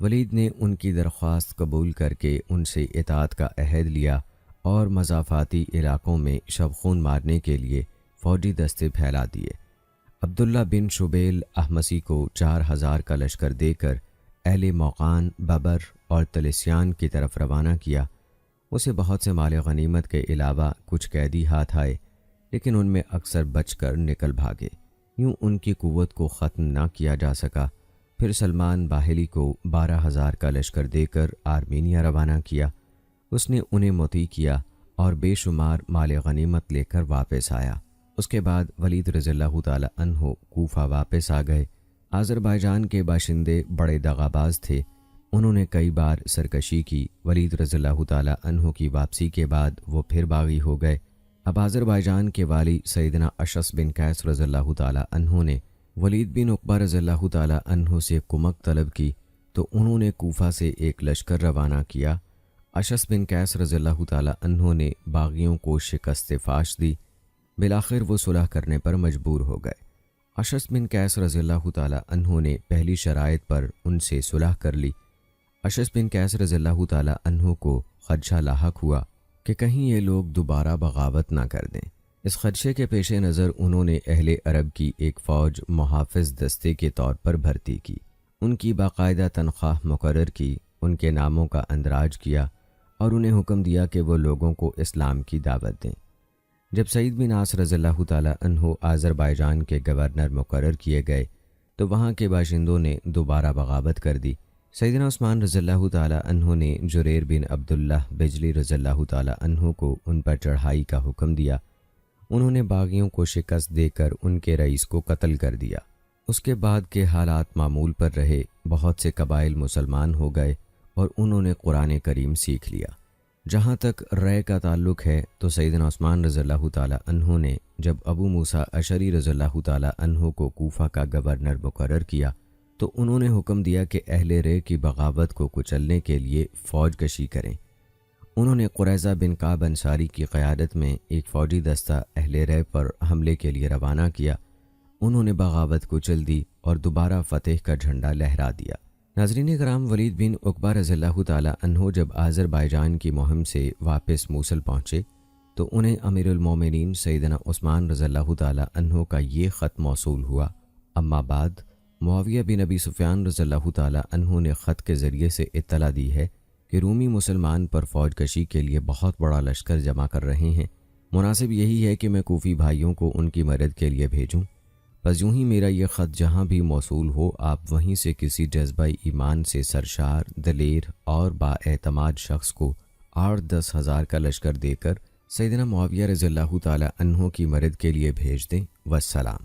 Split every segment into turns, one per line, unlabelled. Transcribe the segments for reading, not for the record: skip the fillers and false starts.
ولید نے ان کی درخواست قبول کر کے ان سے اطاعت کا عہد لیا اور مضافاتی علاقوں میں شب خون مارنے کے لیے فوجی دستے پھیلا دیے۔ عبداللہ بن شبیل احمسی کو 4000 کا لشکر دے کر اہل موقان، ببر اور تلسیان کی طرف روانہ کیا۔ اسے بہت سے مال غنیمت کے علاوہ کچھ قیدی ہاتھ آئے، لیکن ان میں اکثر بچ کر نکل بھاگے۔ یوں ان کی قوت کو ختم نہ کیا جا سکا۔ پھر سلمان باہلی کو 12000 کا لشکر دے کر آرمینیا روانہ کیا۔ اس نے انہیں مطیع کیا اور بے شمار مال غنیمت لے کر واپس آیا۔ اس کے بعد ولید رضی اللہ تعالی عنہ کوفہ واپس آ گئے۔ آذربائیجان کے باشندے بڑے دغاباز تھے، انہوں نے کئی بار سرکشی کی۔ ولید رضی اللہ تعالی عنہ کی واپسی کے بعد وہ پھر باغی ہو گئے۔ اب آذربائیجان کے والی سیدنا اشعث بن قیس رضی اللہ تعالی عنہ نے ولید بن عقبہ رضی اللہ تعالی عنہ سے کمک طلب کی تو انہوں نے کوفہ سے ایک لشکر روانہ کیا۔ اشعث بن قیس رضی اللہ تعالی عنہ نے باغیوں کو شکست فاش دی۔ بالآخر وہ صلح کرنے پر مجبور ہو گئے۔ اشعث بن قیس رضی اللہ تعالی عنہ نے پہلی شرائط پر ان سے صلح کر لی۔ اشعث بن قیس رضی اللہ تعالی عنہ کو خدشہ لاحق ہوا کہ کہیں یہ لوگ دوبارہ بغاوت نہ کر دیں۔ اس خدشے کے پیش نظر انہوں نے اہل عرب کی ایک فوج محافظ دستے کے طور پر بھرتی کی، ان کی باقاعدہ تنخواہ مقرر کی، ان کے ناموں کا اندراج کیا اور انہیں حکم دیا کہ وہ لوگوں کو اسلام کی دعوت دیں۔ جب سعید بن عاص رضی اللہ تعالی عنہ آذربائیجان کے گورنر مقرر کیے گئے تو وہاں کے باشندوں نے دوبارہ بغاوت کر دی۔ سیدنا عثمان رضی اللہ تعالی عنہ نے جریر بن عبداللہ بجلی رضی اللہ تعالی عنہ کو ان پر چڑھائی کا حکم دیا۔ انہوں نے باغیوں کو شکست دے کر ان کے رئیس کو قتل کر دیا۔ اس کے بعد کے حالات معمول پر رہے، بہت سے قبائل مسلمان ہو گئے اور انہوں نے قرآن کریم سیکھ لیا۔ جہاں تک رائے کا تعلق ہے تو سیدنا عثمان رضی اللہ تعالی عنہ نے جب ابو موسیٰ اشعری رضی اللہ تعالی عنہ کو کوفہ کا گورنر مقرر کیا تو انہوں نے حکم دیا کہ اہل رے کی بغاوت کو کچلنے کے لیے فوج کشی کریں۔ انہوں نے قریظہ بن کعب انصاری کی قیادت میں ایک فوجی دستہ اہل رے پر حملے کے لیے روانہ کیا۔ انہوں نے بغاوت کچل دی اور دوبارہ فتح کا جھنڈا لہرا دیا۔ ناظرین کرام، ولید بن عقبہ رضی اللہ تعالی عنہ جب آذربائیجان کی مہم سے واپس موصل پہنچے تو انہیں امیر المومنین سیدنا عثمان رضی اللہ تعالی عنہ کا یہ خط موصول ہوا۔ اما بعد، معاویہ بن ابی سفیان رضی اللہ تعالی عنہ نے خط کے ذریعے سے اطلاع دی ہے کہ رومی مسلمان پر فوج کشی کے لیے بہت بڑا لشکر جمع کر رہے ہیں۔ مناسب یہی ہے کہ میں کوفی بھائیوں کو ان کی مدد کے لیے بھیجوں۔ بس یوں ہی میرا یہ خط جہاں بھی موصول ہو، آپ وہیں سے کسی جذبہ ایمان سے سرشار، دلیر اور بااعتماد شخص کو 8-10 ہزار کا لشکر دے کر سیدنا معاویہ رضی اللہ تعالی عنہ کی مدد کے لیے بھیج دیں۔ والسلام۔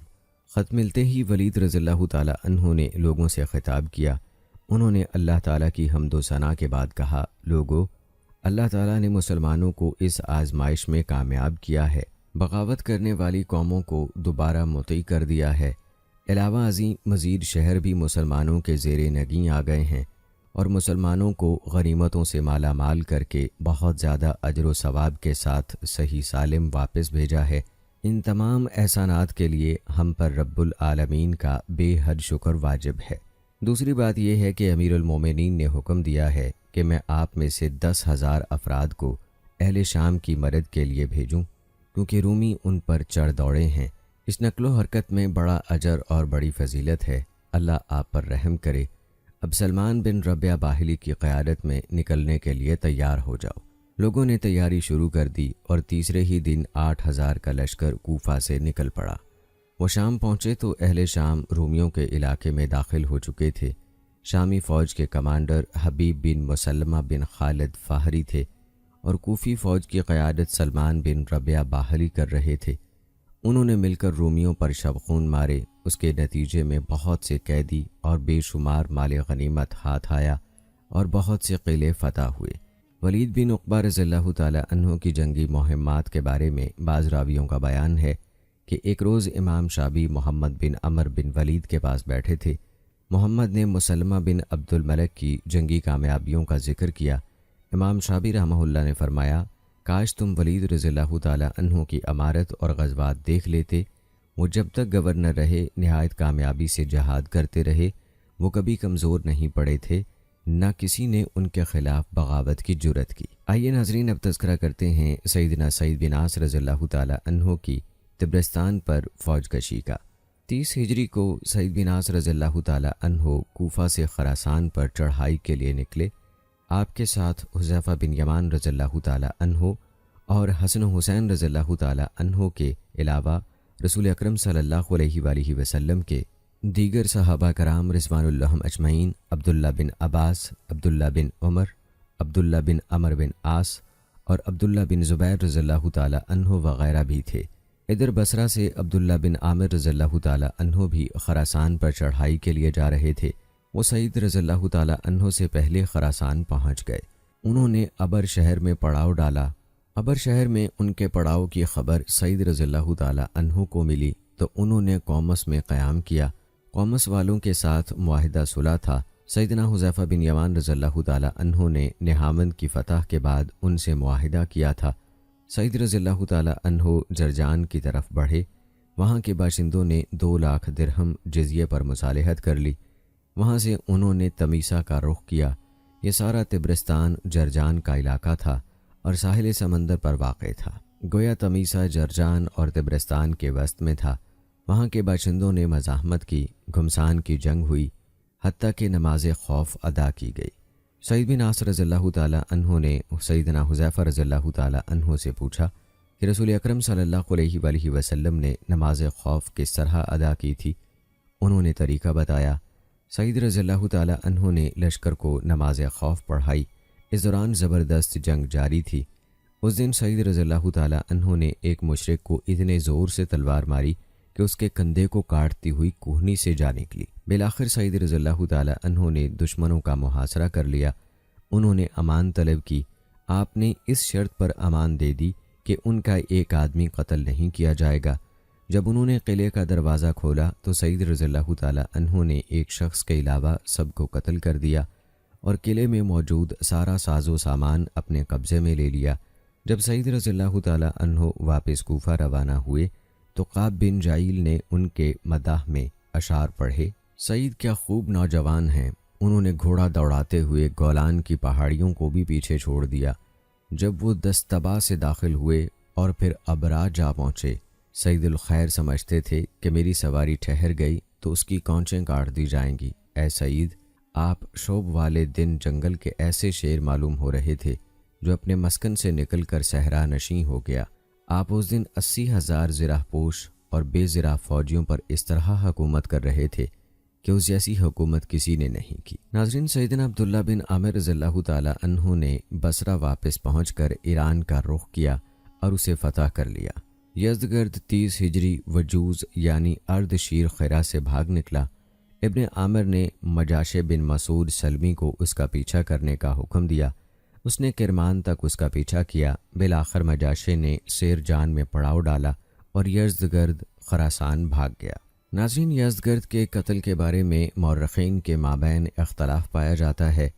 خط ملتے ہی ولید رضی اللہ تعالی عنہ نے لوگوں سے خطاب کیا۔ انہوں نے اللہ تعالیٰ کی حمد و ثنا کے بعد کہا، لوگو، اللہ تعالیٰ نے مسلمانوں کو اس آزمائش میں کامیاب کیا ہے، بغاوت کرنے والی قوموں کو دوبارہ مطیع کر دیا ہے۔ علاوہ ازیں مزید شہر بھی مسلمانوں کے زیر نگیں آ گئے ہیں اور مسلمانوں کو غنیمتوں سے مالا مال کر کے بہت زیادہ اجر و ثواب کے ساتھ صحیح سالم واپس بھیجا ہے۔ ان تمام احسانات کے لیے ہم پر رب العالمین کا بے حد شکر واجب ہے۔ دوسری بات یہ ہے کہ امیر المومنین نے حکم دیا ہے کہ میں آپ میں سے 10,000 افراد کو اہل شام کی مدد کے لیے بھیجوں، کیونکہ رومی ان پر چڑھ دوڑے ہیں۔ اس نقل و حرکت میں بڑا اجر اور بڑی فضیلت ہے، اللہ آپ پر رحم کرے۔ اب سلمان بن ربیہ باہلی کی قیادت میں نکلنے کے لیے تیار ہو جاؤ۔ لوگوں نے تیاری شروع کر دی اور تیسرے ہی دن 8,000 کا لشکر کوفہ سے نکل پڑا۔ وہ شام پہنچے تو اہل شام رومیوں کے علاقے میں داخل ہو چکے تھے۔ شامی فوج کے کمانڈر حبیب بن مسلمہ بن خالد فاہری تھے اور کوفی فوج کی قیادت سلمان بن ربیہ باہلی کر رہے تھے۔ انہوں نے مل کر رومیوں پر شبخون مارے۔ اس کے نتیجے میں بہت سے قیدی اور بے شمار مال غنیمت ہاتھ آیا اور بہت سے قلعے فتح ہوئے۔ ولید بن عقبہ رضی اللہ تعالی عنہ کی جنگی مہمات کے بارے میں بعض راویوں کا بیان ہے کہ ایک روز امام شابی محمد بن عمر بن ولید کے پاس بیٹھے تھے۔ محمد نے مسلمہ بن عبد الملک کی جنگی کامیابیوں کا ذکر کیا۔ امام شابی رحمہ اللہ نے فرمایا، کاش تم ولید رضی اللہ تعالی عنہ کی امارت اور غزوات دیکھ لیتے۔ وہ جب تک گورنر رہے نہایت کامیابی سے جہاد کرتے رہے، وہ کبھی کمزور نہیں پڑے تھے۔ نہ کسی نے ان کے خلاف بغاوت کی جرأت کی۔ آئیے ناظرین، اب تذکرہ کرتے ہیں سیدنا سعید بن عاص رضی اللہ تعالی عنہ کی طبرستان پر فوج کشی کا۔ 30 ہجری کو سعید بن عاص رضی اللہ تعالی عنہ کوفہ سے خراسان پر چڑھائی کے لیے نکلے۔ آپ کے ساتھ حذیفہ بن یمان رضی اللہ تعالی عنہ اور حسن و حسین رضی اللہ تعالی عنہ کے علاوہ رسول اکرم صلی اللہ علیہ وآلہ وسلم کے دیگر صحابہ کرام رضوان اللہ اجمعین، عبداللہ بن عباس، عبداللہ بن عمر، عبداللہ بن عمر بن عاص اور عبداللہ بن زبیر رضی اللہ تعالی عنہ وغیرہ بھی تھے۔ ادھر بصرہ سے عبداللہ بن عامر رضی اللہ تعالی عنہ بھی خراسان پر چڑھائی کے لیے جا رہے تھے۔ وہ سعید رضی اللہ تعالی عنہ سے پہلے خراسان پہنچ گئے۔ انہوں نے ابر شہر میں پڑاؤ ڈالا۔ ابر شہر میں ان کے پڑاؤ کی خبر سعید رضی اللہ تعالی عنہ کو ملی تو انہوں نے قومس میں قیام کیا۔ قومس والوں کے ساتھ معاہدہ صلح تھا۔ سیدنا حذیفہ بن یمان رضی اللہ تعالی عنہ نے نہاوند کی فتح کے بعد ان سے معاہدہ کیا تھا۔ سعید رضی اللہ تعالی عنہ جرجان کی طرف بڑھے۔ وہاں کے باشندوں نے 2 لاکھ درہم جزیے پر مصالحت کر لی۔ وہاں سے انہوں نے تمیسا کا رخ کیا۔ یہ سارا طبرستان جرجان کا علاقہ تھا اور ساحل سمندر پر واقع تھا۔ گویا تمیسا جرجان اور طبرستان کے وسط میں تھا۔ وہاں کے باشندوں نے مزاحمت کی، گھمسان کی جنگ ہوئی، حتیٰ کہ نماز خوف ادا کی گئی۔ سعید بن عاص رضی اللہ تعالی عنہ نے سیدنا حذیفہ رضی اللہ تعالی عنہ سے پوچھا کہ رسول اکرم صلی اللہ علیہ وآلہ وسلم نے نماز خوف کس طرح ادا کی تھی؟ انہوں نے طریقہ بتایا۔ سعید رضی اللہ تعالی عنہ نے لشکر کو نماز خوف پڑھائی۔ اس دوران زبردست جنگ جاری تھی۔ اس دن سعید رضی اللہ تعالی عنہ نے ایک مشرک کو اتنے زور سے تلوار ماری کہ اس کے کندھے کو کاٹتی ہوئی کوہنی سے جا نکلی۔ بالآخر سعید رضی اللہ تعالی عنہ نے دشمنوں کا محاصرہ کر لیا۔ انہوں نے امان طلب کی۔ آپ نے اس شرط پر امان دے دی کہ ان کا ایک آدمی قتل نہیں کیا جائے گا۔ جب انہوں نے قلعے کا دروازہ کھولا تو سعید رضی اللہ تعالی عنہ نے ایک شخص کے علاوہ سب کو قتل کر دیا اور قلعے میں موجود سارا ساز و سامان اپنے قبضے میں لے لیا۔ جب سعید رضی اللہ تعالی عنہ واپس کوفہ روانہ ہوئے تو قاب بن جائیل نے ان کے مداح میں اشعار پڑھے۔ سعید کیا خوب نوجوان ہیں، انہوں نے گھوڑا دوڑاتے ہوئے گولان کی پہاڑیوں کو بھی پیچھے چھوڑ دیا۔ جب وہ دستبا سے داخل ہوئے اور پھر ابرا جا پہنچے، سعید الخیر سمجھتے تھے کہ میری سواری ٹھہر گئی تو اس کی کونچیں کاٹ دی جائیں گی۔ اے سعید، آپ شوب والے دن جنگل کے ایسے شیر معلوم ہو رہے تھے جو اپنے مسکن سے نکل کر صحرا نشیں ہو گیا۔ آپ اس دن 80,000 زرہ پوش اور بے زرہ فوجیوں پر اس طرح حکومت کر رہے تھے کہ اس جیسی حکومت کسی نے نہیں کی۔ ناظرین، سیدنا عبداللہ بن عامر رضی اللہ تعالی عنہ نے بصرہ واپس پہنچ کر ایران کا رخ کیا اور اسے فتح کر لیا۔ یزدگرد 30 ہجری وجوز یعنی ارد شیر خیرہ سے بھاگ نکلا۔ ابن عامر نے مجاشع بن مسعود سلمی کو اس کا پیچھا کرنے کا حکم دیا۔ اس نے کرمان تک اس کا پیچھا کیا۔ بالآخر مجاشع نے سیر جان میں پڑاؤ ڈالا اور یزدگرد خراسان بھاگ گیا۔ ناظرین، یزدگرد کے قتل کے بارے میں مورخین کے مابین اختلاف پایا جاتا ہے۔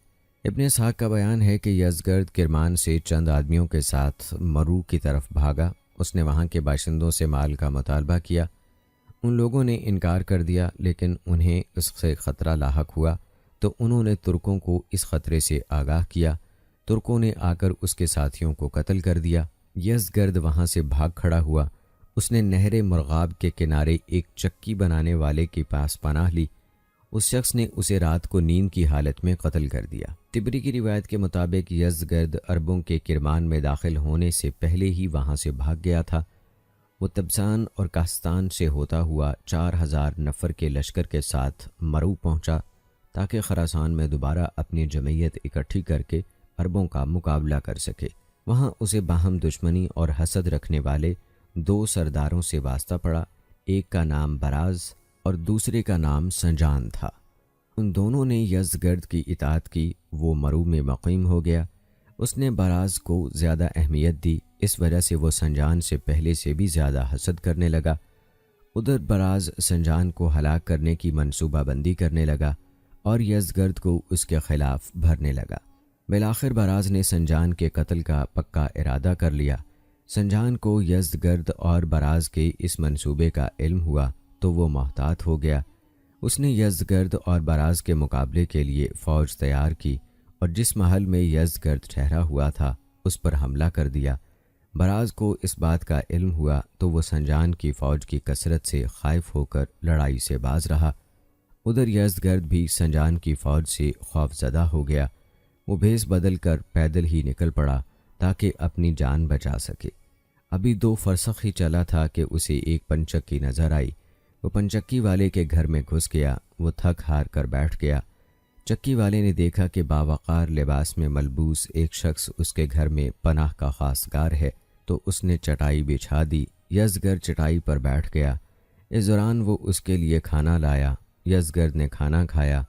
ابن اسحاق کا بیان ہے کہ یزدگرد کرمان سے چند آدمیوں کے ساتھ مرو کی طرف بھاگا۔ اس نے وہاں کے باشندوں سے مال کا مطالبہ کیا۔ ان لوگوں نے انکار کر دیا، لیکن انہیں اس سے خطرہ لاحق ہوا تو انہوں نے ترکوں کو اس خطرے سے آگاہ کیا۔ ترکوں نے آ کر اس کے ساتھیوں کو قتل کر دیا۔ یزدگرد وہاں سے بھاگ کھڑا ہوا۔ اس نے نہر مرغاب کے کنارے ایک چکی بنانے والے کے پاس پناہ لی۔ اس شخص نے اسے رات کو نیند کی حالت میں قتل کر دیا۔ طبری کی روایت کے مطابق یزدگرد عربوں کے کرمان میں داخل ہونے سے پہلے ہی وہاں سے بھاگ گیا تھا۔ وہ تبسان اور کاستان سے ہوتا ہوا 4000 نفر کے لشکر کے ساتھ مرو پہنچا تاکہ خراسان میں دوبارہ اپنی جمعیت اکٹھی کر کے عربوں کا مقابلہ کر سکے۔ وہاں اسے باہم دشمنی اور حسد رکھنے والے 2 سرداروں سے واسطہ پڑا۔ ایک کا نام براز اور دوسرے کا نام سنجان تھا۔ ان دونوں نے یزدگرد کی اطاعت کی۔ وہ مرو میں مقیم ہو گیا۔ اس نے براز کو زیادہ اہمیت دی، اس وجہ سے وہ سنجان سے پہلے سے بھی زیادہ حسد کرنے لگا۔ ادھر براز سنجان کو ہلاک کرنے کی منصوبہ بندی کرنے لگا اور یزدگرد کو اس کے خلاف بھرنے لگا۔ بالآخر براز نے سنجان کے قتل کا پکا ارادہ کر لیا۔ سنجان کو یزدگرد اور براز کے اس منصوبے کا علم ہوا تو وہ محتاط ہو گیا۔ اس نے یزدگرد اور براز کے مقابلے کے لیے فوج تیار کی اور جس محل میں یزدگرد ٹھہرا ہوا تھا اس پر حملہ کر دیا۔ براز کو اس بات کا علم ہوا تو وہ سنجان کی فوج کی کثرت سے خائف ہو کر لڑائی سے باز رہا۔ ادھر یزدگرد بھی سنجان کی فوج سے خوف زدہ ہو گیا۔ وہ بھیس بدل کر پیدل ہی نکل پڑا تاکہ اپنی جان بچا سکے۔ ابھی 2 فرسخ ہی چلا تھا کہ اسے ایک پنچکی نظر آئی۔ وہ پنچکی والے کے گھر میں گھس گیا۔ وہ تھک ہار کر بیٹھ گیا۔ چکی والے نے دیکھا کہ باوقار لباس میں ملبوس ایک شخص اس کے گھر میں پناہ کا خواستگار ہے تو اس نے چٹائی بچھا دی۔ یزدگرد چٹائی پر بیٹھ گیا۔ اس دوران وہ اس کے لیے کھانا لایا۔ یزدگرد نے کھانا کھایا۔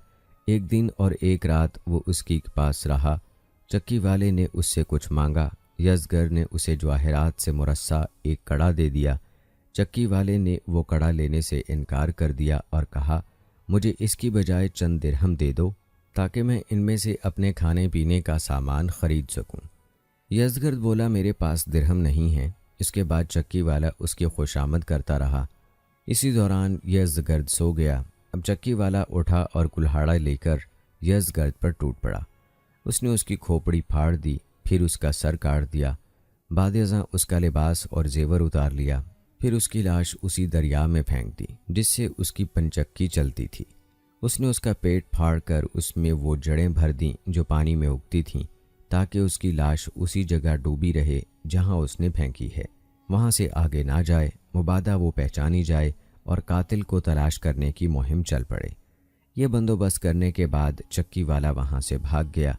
1 دن اور 1 رات وہ اس کے پاس رہا۔ چکی والے نے اس سے کچھ مانگا۔ یزدگرد نے اسے جواہرات سے مرصع ایک کڑا دے دیا۔ چکی والے نے وہ کڑا لینے سے انکار کر دیا اور کہا، مجھے اس کی بجائے چند درہم دے دو تاکہ میں ان میں سے اپنے کھانے پینے کا سامان خرید سکوں۔ یزدگرد بولا، میرے پاس درہم نہیں ہیں۔ اس کے بعد چکی والا اس کی خوشامد کرتا رہا۔ اسی دوران یزدگرد سو گیا۔ اب چکی والا اٹھا اور کلہاڑا لے کر یزدگرد پر ٹوٹ پڑا۔ اس نے اس کی کھوپڑی پھاڑ دی، پھر اس کا سر کاٹ دیا۔ بعد ازاں اس کا لباس اور زیور اتار لیا، پھر اس کی لاش اسی دریا میں پھینک دی جس سے اس کی پنچکی چلتی تھی۔ اس نے اس کا پیٹ پھاڑ کر اس میں وہ جڑیں بھر دیں جو پانی میں اگتی تھیں تاکہ اس کی لاش اسی جگہ ڈوبی رہے جہاں اس نے پھینکی ہے، وہاں سے آگے نہ جائے، مبادا وہ پہچانی جائے اور قاتل کو تلاش کرنے کی مہم چل پڑے۔ یہ بندوبست کرنے کے بعد چکی والا وہاں سے بھاگ گیا۔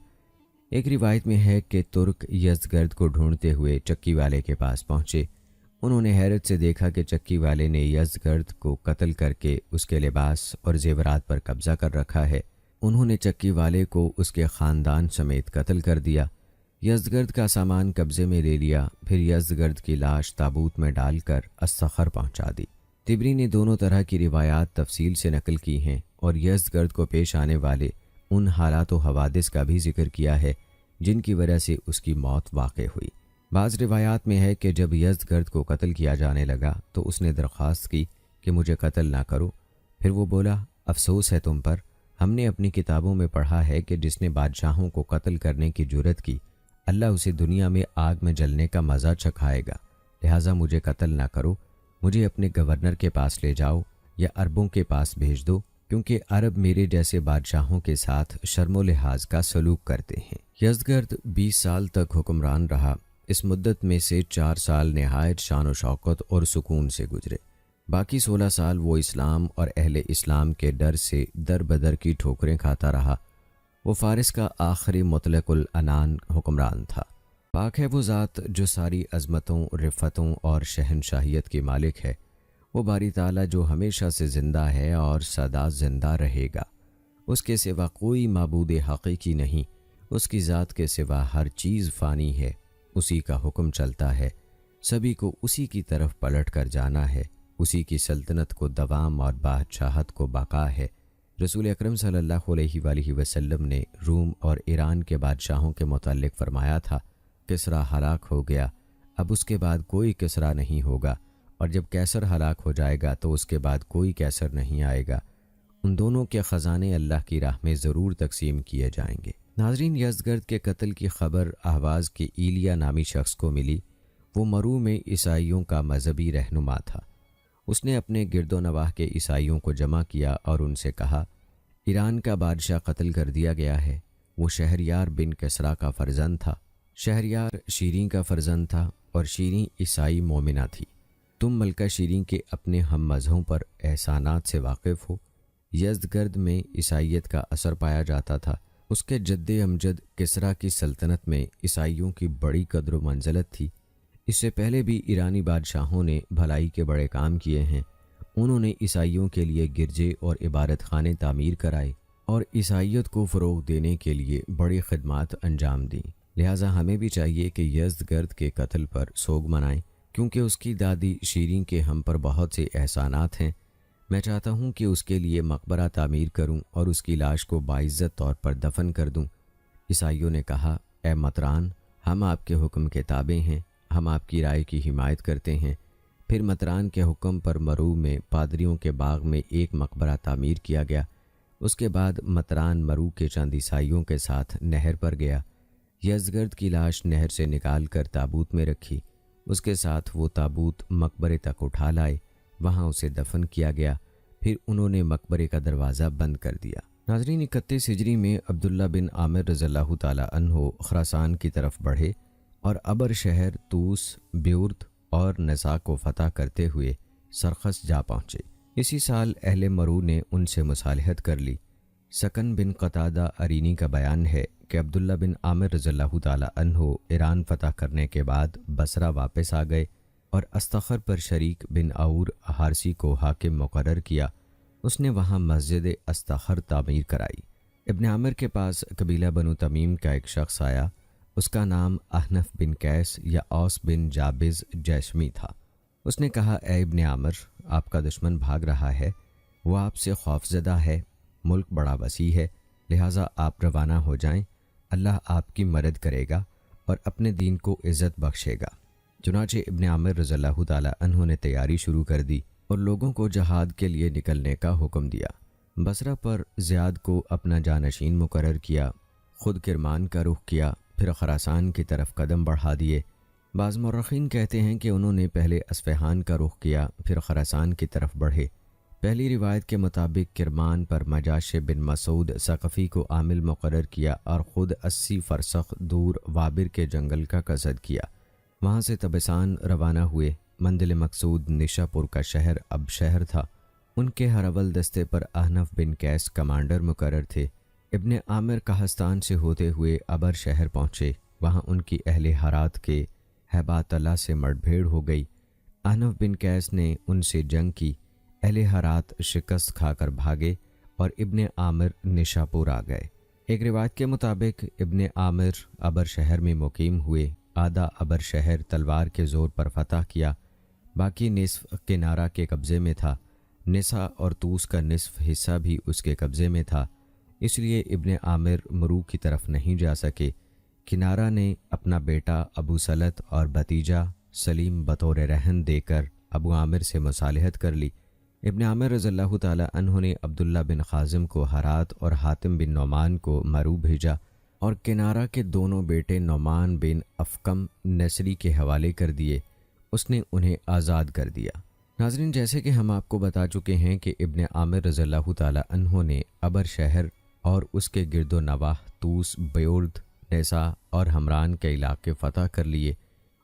ایک روایت میں ہے کہ ترک یزدگرد کو ڈھونڈتے ہوئے چکی والے کے پاس پہنچے۔ انہوں نے حیرت سے دیکھا کہ چکی والے نے یزدگرد کو قتل کر کے اس کے لباس اور زیورات پر قبضہ کر رکھا ہے۔ انہوں نے چکی والے کو اس کے خاندان سمیت قتل کر دیا۔ یزدگرد کا سامان قبضے میں لے لیا، پھر یزدگرد کی لاش تابوت میں ڈال کر الصخر پہنچا دی۔ طبری نے دونوں طرح کی روایات تفصیل سے نقل کی ہیں اور یزدگرد کو پیش آنے والے ان حالات و حوادث کا بھی ذکر کیا ہے جن کی وجہ سے اس کی موت واقع ہوئی۔ بعض روایات میں ہے کہ جب یزدگرد کو قتل کیا جانے لگا تو اس نے درخواست کی کہ مجھے قتل نہ کرو۔ پھر وہ بولا، افسوس ہے تم پر، ہم نے اپنی کتابوں میں پڑھا ہے کہ جس نے بادشاہوں کو قتل کرنے کی جرت کی، اللہ اسے دنیا میں آگ میں جلنے کا مزہ چکھائے گا، لہٰذا مجھے قتل نہ کرو، مجھے اپنے گورنر کے پاس لے جاؤ یا عربوں کے پاس بھیج دو، کیونکہ عرب میرے جیسے بادشاہوں کے ساتھ شرم و لحاظ کا سلوک کرتے ہیں۔ یزدگرد 20 سال تک حکمران رہا۔ اس مدت میں سے 4 سال نہایت شان و شوکت اور سکون سے گزرے۔ باقی 16 سال وہ اسلام اور اہل اسلام کے ڈر سے در بدر کی ٹھوکریں کھاتا رہا۔ وہ فارس کا آخری مطلق العنان حکمران تھا۔ پاک ہے وہ ذات جو ساری عظمتوں، رفتوں اور شہنشاہیت کی مالک ہے۔ وہ باری تعالیٰ جو ہمیشہ سے زندہ ہے اور سدا زندہ رہے گا۔ اس کے سوا کوئی معبود حقیقی نہیں، اس کی ذات کے سوا ہر چیز فانی ہے، اسی کا حکم چلتا ہے، سبھی کو اسی کی طرف پلٹ کر جانا ہے، اسی کی سلطنت کو دوام اور بادشاہت کو بقا ہے۔ رسول اکرم صلی اللہ علیہ وآلہ وسلم نے روم اور ایران کے بادشاہوں کے متعلق فرمایا تھا، کسریٰ ہلاک ہو گیا، اب اس کے بعد کوئی کسریٰ نہیں ہوگا، اور جب کیسر ہلاک ہو جائے گا تو اس کے بعد کوئی کیسر نہیں آئے گا۔ ان دونوں کے خزانے اللہ کی راہ میں ضرور تقسیم کیے جائیں گے۔ ناظرین، یزدگرد کے قتل کی خبر اہواز کے ایلیا نامی شخص کو ملی۔ وہ مرو میں عیسائیوں کا مذہبی رہنما تھا۔ اس نے اپنے گرد و نواح کے عیسائیوں کو جمع کیا اور ان سے کہا، ایران کا بادشاہ قتل کر دیا گیا ہے۔ وہ شہریار بن کسریٰ کا فرزند تھا۔ شہریار شیریں کا فرزند تھا اور شیریں عیسائی مومنہ تھی۔ تم ملکہ شیریں کے اپنے ہم مذہبوں پر احسانات سے واقف ہو۔ یزدگرد میں عیسائیت کا اثر پایا جاتا تھا۔ اس کے جد امجد کسریٰ کی سلطنت میں عیسائیوں کی بڑی قدر و منزلت تھی۔ اس سے پہلے بھی ایرانی بادشاہوں نے بھلائی کے بڑے کام کیے ہیں۔ انہوں نے عیسائیوں کے لیے گرجے اور عبادت خانے تعمیر کرائے اور عیسائیت کو فروغ دینے کے لیے بڑی خدمات انجام دیں۔ لہٰذا ہمیں بھی چاہیے کہ یزدگرد کے قتل پر سوگ منائیں، کیونکہ اس کی دادی شیریں کے ہم پر بہت سے احسانات ہیں۔ میں چاہتا ہوں کہ اس کے لیے مقبرہ تعمیر کروں اور اس کی لاش کو باعزت طور پر دفن کر دوں۔ عیسائیوں نے کہا، اے مطران، ہم آپ کے حکم کے تابع ہیں، ہم آپ کی رائے کی حمایت کرتے ہیں۔ پھر متران کے حکم پر مرو میں پادریوں کے باغ میں ایک مقبرہ تعمیر کیا گیا۔ اس کے بعد متران مرو کے چند عیسائیوں کے ساتھ نہر پر گیا۔ یزدگرد کی لاش نہر سے نکال کر تابوت میں رکھی۔ اس کے ساتھ وہ تابوت مقبرے تک اٹھا لائے، وہاں اسے دفن کیا گیا۔ پھر انہوں نے مقبرے کا دروازہ بند کر دیا۔ ناظرین، 31 ہجری میں عبداللہ بن عامر رضی اللہ تعالیٰ عنہ خراسان کی طرف بڑھے اور ابر شہر، طوس، بیورد اور نسا کو فتح کرتے ہوئے سرخس جا پہنچے۔ اسی سال اہل مرو نے ان سے مصالحت کر لی۔ سکن بن قتادہ ارینی کا بیان ہے کہ عبداللہ بن عامر رضی اللہ تعالیٰ عنہ ایران فتح کرنے کے بعد بصرہ واپس آ گئے اور استخر پر شریک بن عور حارسی کو حاکم مقرر کیا۔ اس نے وہاں مسجد استخر تعمیر کرائی۔ ابن عامر کے پاس قبیلہ بنو تمیم کا ایک شخص آیا، اس کا نام احنف بن قیس یا اوس بن جابز جیشمی تھا۔ اس نے کہا، اے ابن عامر، آپ کا دشمن بھاگ رہا ہے، وہ آپ سے خوف زدہ ہے، ملک بڑا وسیع ہے، لہٰذا آپ روانہ ہو جائیں، اللہ آپ کی مدد کرے گا اور اپنے دین کو عزت بخشے گا۔ چنانچہ ابن عامر رضی اللہ تعالیٰ عنہ نے تیاری شروع کر دی اور لوگوں کو جہاد کے لیے نکلنے کا حکم دیا۔ بصرہ پر زیاد کو اپنا جانشین مقرر کیا، خود کرمان کا رخ کیا، پھر خراسان کی طرف قدم بڑھا دیے۔ بعض مورخین کہتے ہیں کہ انہوں نے پہلے اصفہان کا رخ کیا، پھر خراسان کی طرف بڑھے۔ پہلی روایت کے مطابق کرمان پر مجاش بن مسعود ثقفی کو عامل مقرر کیا اور خود 80 فرسخ دور وابر کے جنگل کا قصد کیا۔ وہاں سے تبسان روانہ ہوئے۔ منزل مقصود نشا پور کا شہر اب شہر تھا۔ ان کے ہرول دستے پر احنف بن قیس کمانڈر مقرر تھے۔ ابن عامر کہستان سے ہوتے ہوئے ابر شہر پہنچے۔ وہاں ان کی اہل ہرات کے ہیبات اللہ سے مڑ بھیڑ ہو گئی۔ احنف بن قیس نے ان سے جنگ کی۔ اہل ہرات شکست کھا کر بھاگے اور ابن عامر نشاپور آ گئے۔ ایک روایت کے مطابق ابن عامر ابر شہر میں مقیم ہوئے۔ آدھا ابر شہر تلوار کے زور پر فتح کیا، باقی نصف کنارہ کے قبضے میں تھا۔ نسا اور طوس کا نصف حصہ بھی اس کے قبضے میں تھا، اس لیے ابن عامر مرو کی طرف نہیں جا سکے۔ کنارہ نے اپنا بیٹا ابو سلط اور بھتیجا سلیم بطور رہن دے کر ابو عامر سے مصالحت کر لی۔ ابن عامر رضی اللہ تعالیٰ عنہ نے عبداللہ بن خازم کو ہرات اور حاتم بن نعمان کو مرو بھیجا اور کنارہ کے دونوں بیٹے نعمان بن افقم نصری کے حوالے کر دیے۔ اس نے انہیں آزاد کر دیا۔ ناظرین، جیسے کہ ہم آپ کو بتا چکے ہیں کہ ابن عامر رضی اللہ تعالیٰ عنہ نے ابر شہر اور اس کے گرد و نواح طوس، بیورد، نیسا اور ہمران کے علاقے فتح کر لیے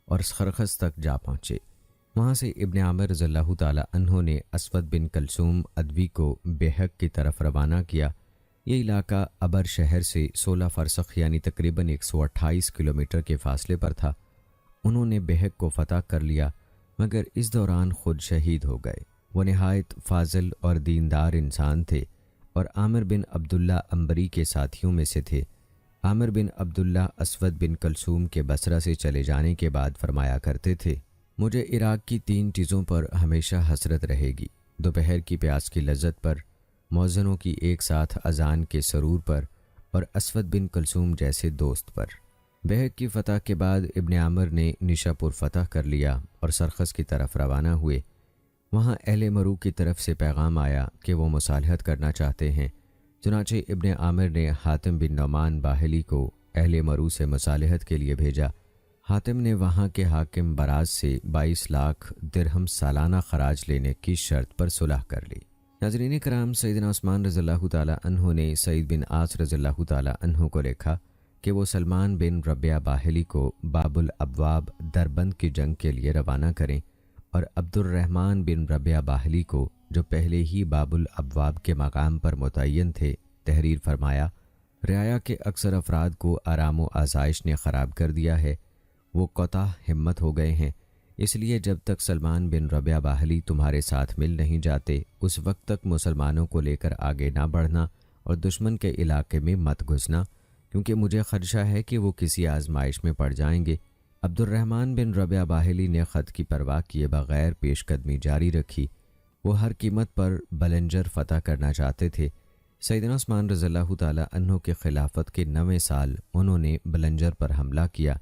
اور سرخس تک جا پہنچے۔ وہاں سے ابن عامر رضی اللہ تعالیٰ عنہ نے اسود بن کلثوم ادوی کو بیہق کی طرف روانہ کیا۔ یہ علاقہ ابر شہر سے 16 فرسخ یعنی تقریباً 128 کلومیٹر کے فاصلے پر تھا۔ انہوں نے بیہق کو فتح کر لیا، مگر اس دوران خود شہید ہو گئے۔ وہ نہایت فاضل اور دیندار انسان تھے اور عامر بن عبداللہ عنبری کے ساتھیوں میں سے تھے۔ عامر بن عبداللہ اسود بن کلثوم کے بصرہ سے چلے جانے کے بعد فرمایا کرتے تھے، مجھے عراق کی 3 چیزوں پر ہمیشہ حسرت رہے گی: دوپہر کی پیاس کی لذت پر، مؤذنوں کی ایک ساتھ اذان کے سرور پر، اور اسود بن کلثوم جیسے دوست پر۔ بیہق کی فتح کے بعد ابن عامر نے نشاپور فتح کر لیا اور سرخس کی طرف روانہ ہوئے۔ وہاں اہل مرو کی طرف سے پیغام آیا کہ وہ مصالحت کرنا چاہتے ہیں۔ چنانچہ ابن عامر نے حاتم بن نعمان باہلی کو اہل مرو سے مصالحت کے لیے بھیجا۔ حاتم نے وہاں کے حاکم براز سے 22 لاکھ درہم سالانہ خراج لینے کی شرط پر صلح کر لی۔ ناظرین کرام، سیدنا عثمان رضی اللہ تعالیٰ عنہ نے سعید بن عاص رضی اللہ تعالیٰ عنہ کو لکھا کہ وہ سلمان بن ربیہ باہلی کو باب الابواب دربند کی جنگ کے لیے روانہ کریں اور عبد الرحمن بن ربیہ باہلی کو، جو پہلے ہی باب الابواب کے مقام پر متعین تھے، تحریر فرمایا۔ رعایا کے اکثر افراد کو آرام و آسائش نے خراب کر دیا ہے، وہ قطع ہمت ہو گئے ہیں، اس لیے جب تک سلمان بن ربیہ باہلی تمہارے ساتھ مل نہیں جاتے اس وقت تک مسلمانوں کو لے کر آگے نہ بڑھنا اور دشمن کے علاقے میں مت گھسنا، کیونکہ مجھے خدشہ ہے کہ وہ کسی آزمائش میں پڑ جائیں گے۔ عبد الرحمن بن ربیہ باہلی نے خط کی پرواہ کیے بغیر پیش قدمی جاری رکھی۔ وہ ہر قیمت پر بلنجر فتح کرنا چاہتے تھے۔ سیدنا عثمان رضی اللہ تعالیٰ عنہ کے خلافت کے 9ویں سال انہوں نے بلنجر پر حملہ کیا،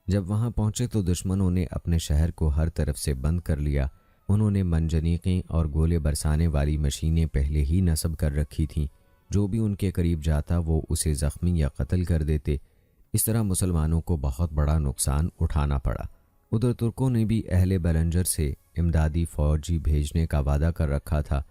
جب وہاں پہنچے تو دشمنوں نے اپنے شہر کو ہر طرف سے بند کر لیا۔ انہوں نے منجنیقیں اور گولے برسانے والی مشینیں پہلے ہی نصب کر رکھی تھیں، جو بھی ان کے قریب جاتا وہ اسے زخمی یا قتل کر دیتے۔ اس طرح مسلمانوں کو بہت بڑا نقصان اٹھانا پڑا۔ ادھر ترکوں نے بھی اہل بلنجر سے امدادی فوجی بھیجنے کا وعدہ کر رکھا تھا۔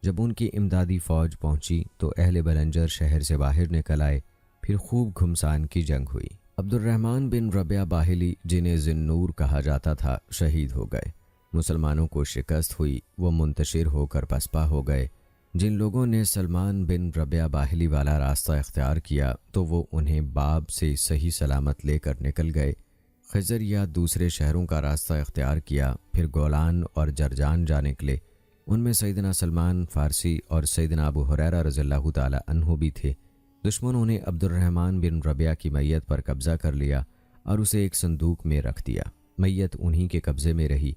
جب ان کی امدادی فوج پہنچی تو اہل بلنجر شہر سے باہر نکل آئے، پھر خوب گھمسان کی جنگ ہوئی۔ عبد الرحمن بن ربیعہ باہلی، جنہیں ذی-النور کہا جاتا تھا، شہید ہو گئے۔ مسلمانوں کو شکست ہوئی، وہ منتشر ہو کر پسپا ہو گئے۔ جن لوگوں نے سلمان بن ربیعہ باہلی والا راستہ اختیار کیا تو وہ انہیں باب سے صحیح سلامت لے کر نکل گئے۔ خضر یا دوسرے شہروں کا راستہ اختیار کیا، پھر گولان اور جرجان جا نکلے۔ ان میں سیدنا سلمان فارسی اور سیدنا ابو ہریرہ رضی اللہ تعالی عنہ بھی تھے۔ دشمنوں نے عبد الرحمن بن ربیعہ کی میت پر قبضہ کر لیا اور اسے ایک صندوق میں رکھ دیا۔ میت انہی کے قبضے میں رہی۔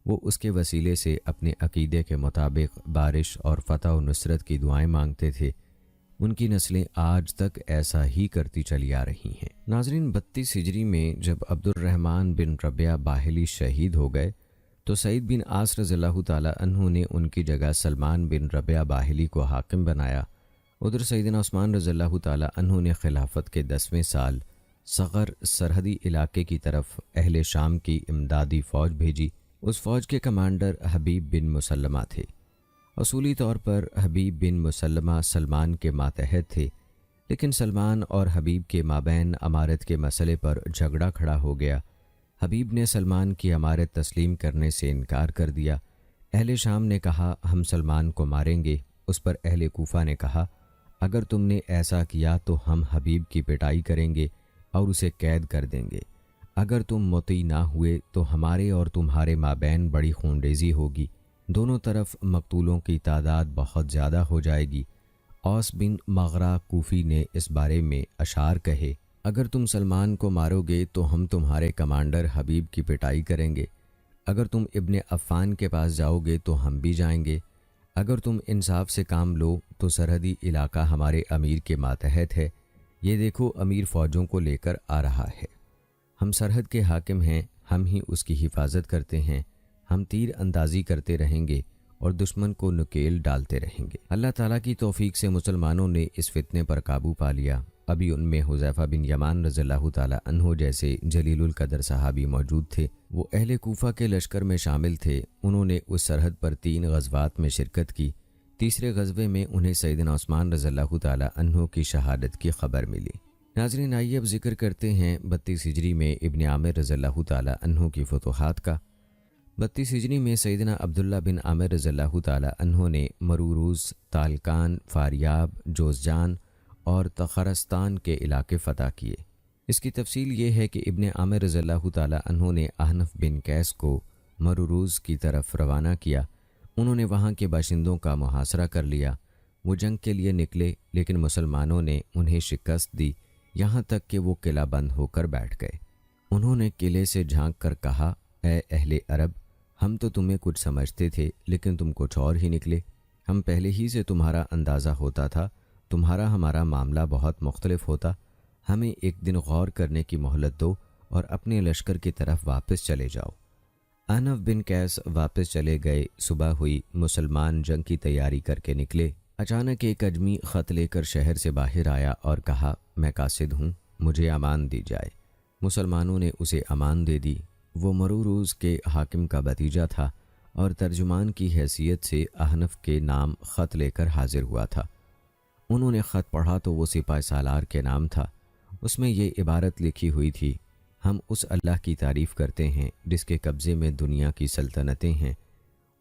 وہ اس کے وسیلے سے اپنے عقیدے کے مطابق بارش اور فتح و نصرت کی دعائیں مانگتے تھے۔ ان کی نسلیں آج تک ایسا ہی کرتی چلی آ رہی ہیں۔ ناظرین، 32 ہجری میں جب عبد الرحمن بن ربیعہ باہلی شہید ہو گئے تو سعید بن عاص رضی اللہ تعالی عنہ نے ان کی جگہ سلمان بن ربیعہ باہلی کو حاکم بنایا۔ ادھر سیدنا عثمان رضی اللہ تعالی عنہ نے خلافت کے 10ویں سال صغر سرحدی علاقے کی طرف اہل شام کی امدادی فوج بھیجی۔ اس فوج کے کمانڈر حبیب بن مسلمہ تھے۔ اصولی طور پر حبیب بن مسلمہ سلمان کے ماتحت تھے، لیکن سلمان اور حبیب کے مابین امارت کے مسئلے پر جھگڑا کھڑا ہو گیا۔ حبیب نے سلمان کی امارت تسلیم کرنے سے انکار کر دیا۔ اہل شام نے کہا ہم سلمان کو ماریں گے۔ اس پر اہل کوفہ نے کہا اگر تم نے ایسا کیا تو ہم حبیب کی پٹائی کریں گے اور اسے قید کر دیں گے۔ اگر تم مطیع نہ ہوئے تو ہمارے اور تمہارے مابین بڑی خونریزی ہوگی، دونوں طرف مقتولوں کی تعداد بہت زیادہ ہو جائے گی۔ اوس بن مغرہ کوفی نے اس بارے میں اشعار کہے اگر تم سلمان کو مارو گے تو ہم تمہارے کمانڈر حبیب کی پٹائی کریں گے، اگر تم ابن عفان کے پاس جاؤ گے تو ہم بھی جائیں گے، اگر تم انصاف سے کام لو تو سرحدی علاقہ ہمارے امیر کے ماتحت ہے، یہ دیکھو امیر فوجوں کو لے کر آ رہا ہے، ہم سرحد کے حاکم ہیں، ہم ہی اس کی حفاظت کرتے ہیں، ہم تیر اندازی کرتے رہیں گے اور دشمن کو نکیل ڈالتے رہیں گے۔ اللہ تعالیٰ کی توفیق سے مسلمانوں نے اس فتنے پر قابو پا لیا۔ ابھی ان میں حذیفہ بن یمان رضی اللہ تعالی عنہ جیسے جلیل القدر صحابی موجود تھے۔ وہ اہل کوفہ کے لشکر میں شامل تھے۔ انہوں نے اس سرحد پر 3 غزوات میں شرکت کی۔ تیسرے غزوے میں انہیں سیدنا عثمان رضی اللہ تعالی عنہ کی شہادت کی خبر ملی۔ ناظرین، آئیے اب ذکر کرتے ہیں 32 ہجری میں ابن عامر رضی اللہ تعالی عنہ کی فتوحات کا۔ 32 ہجری میں سیدنا عبداللہ بن عامر رضی اللہ تعالی عنہ نے مروروز، تالکان، فاریاب، جوزجان اور تخرستان کے علاقے فتح کیے۔ اس کی تفصیل یہ ہے کہ ابن عامر رضی اللہ تعالی عنہ نے احنف بن قیس کو مروروز کی طرف روانہ کیا۔ انہوں نے وہاں کے باشندوں کا محاصرہ کر لیا۔ وہ جنگ کے لیے نکلے لیکن مسلمانوں نے انہیں شکست دی، یہاں تک کہ وہ قلعہ بند ہو کر بیٹھ گئے۔ انہوں نے قلعے سے جھانک کر کہا اے اہل عرب، ہم تو تمہیں کچھ سمجھتے تھے لیکن تم کچھ اور ہی نکلے۔ ہم پہلے ہی سے تمہارا اندازہ ہوتا تھا، تمہارا ہمارا معاملہ بہت مختلف ہوتا۔ ہمیں ایک دن غور کرنے کی مہلت دو اور اپنے لشکر کی طرف واپس چلے جاؤ۔ احنف بن قیس واپس چلے گئے۔ صبح ہوئی، مسلمان جنگ کی تیاری کر کے نکلے۔ اچانک ایک اجمی خط لے کر شہر سے باہر آیا اور کہا میں قاصد ہوں، مجھے امان دی جائے۔ مسلمانوں نے اسے امان دے دی۔ وہ مروروز کے حاکم کا بھتیجا تھا اور ترجمان کی حیثیت سے احنف کے نام خط لے کر حاضر ہوا تھا۔ انہوں نے خط پڑھا تو وہ سپہ سالار کے نام تھا۔ اس میں یہ عبارت لکھی ہوئی تھی ہم اس اللہ کی تعریف کرتے ہیں جس کے قبضے میں دنیا کی سلطنتیں ہیں۔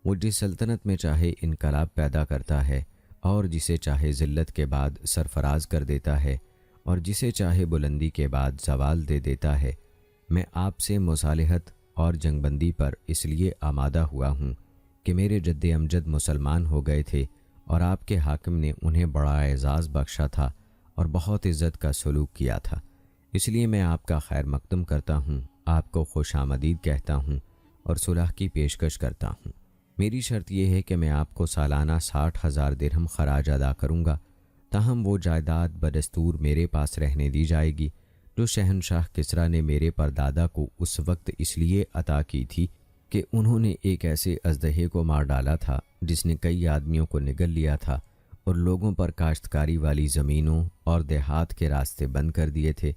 وہ جس سلطنت میں چاہے انقلاب پیدا کرتا ہے اور جسے چاہے ذلت کے بعد سرفراز کر دیتا ہے اور جسے چاہے بلندی کے بعد زوال دے دیتا ہے۔ میں آپ سے مصالحت اور جنگ بندی پر اس لیے آمادہ ہوا ہوں کہ میرے جد امجد مسلمان ہو گئے تھے اور آپ کے حاکم نے انہیں بڑا اعزاز بخشا تھا اور بہت عزت کا سلوک کیا تھا، اس لیے میں آپ کا خیر مقدم کرتا ہوں، آپ کو خوش آمدید کہتا ہوں اور صلح کی پیشکش کرتا ہوں۔ میری شرط یہ ہے کہ میں آپ کو سالانہ 60,000 درہم خراج ادا کروں گا، تاہم وہ جائیداد بدستور میرے پاس رہنے دی جائے گی جو شہنشاہ کسریٰ نے میرے پردادا کو اس وقت اس لیے عطا کی تھی کہ انہوں نے ایک ایسے اژدہے کو مار ڈالا تھا جس نے کئی آدمیوں کو نگل لیا تھا اور لوگوں پر کاشتکاری والی زمینوں اور دیہات کے راستے بند کر دیے تھے۔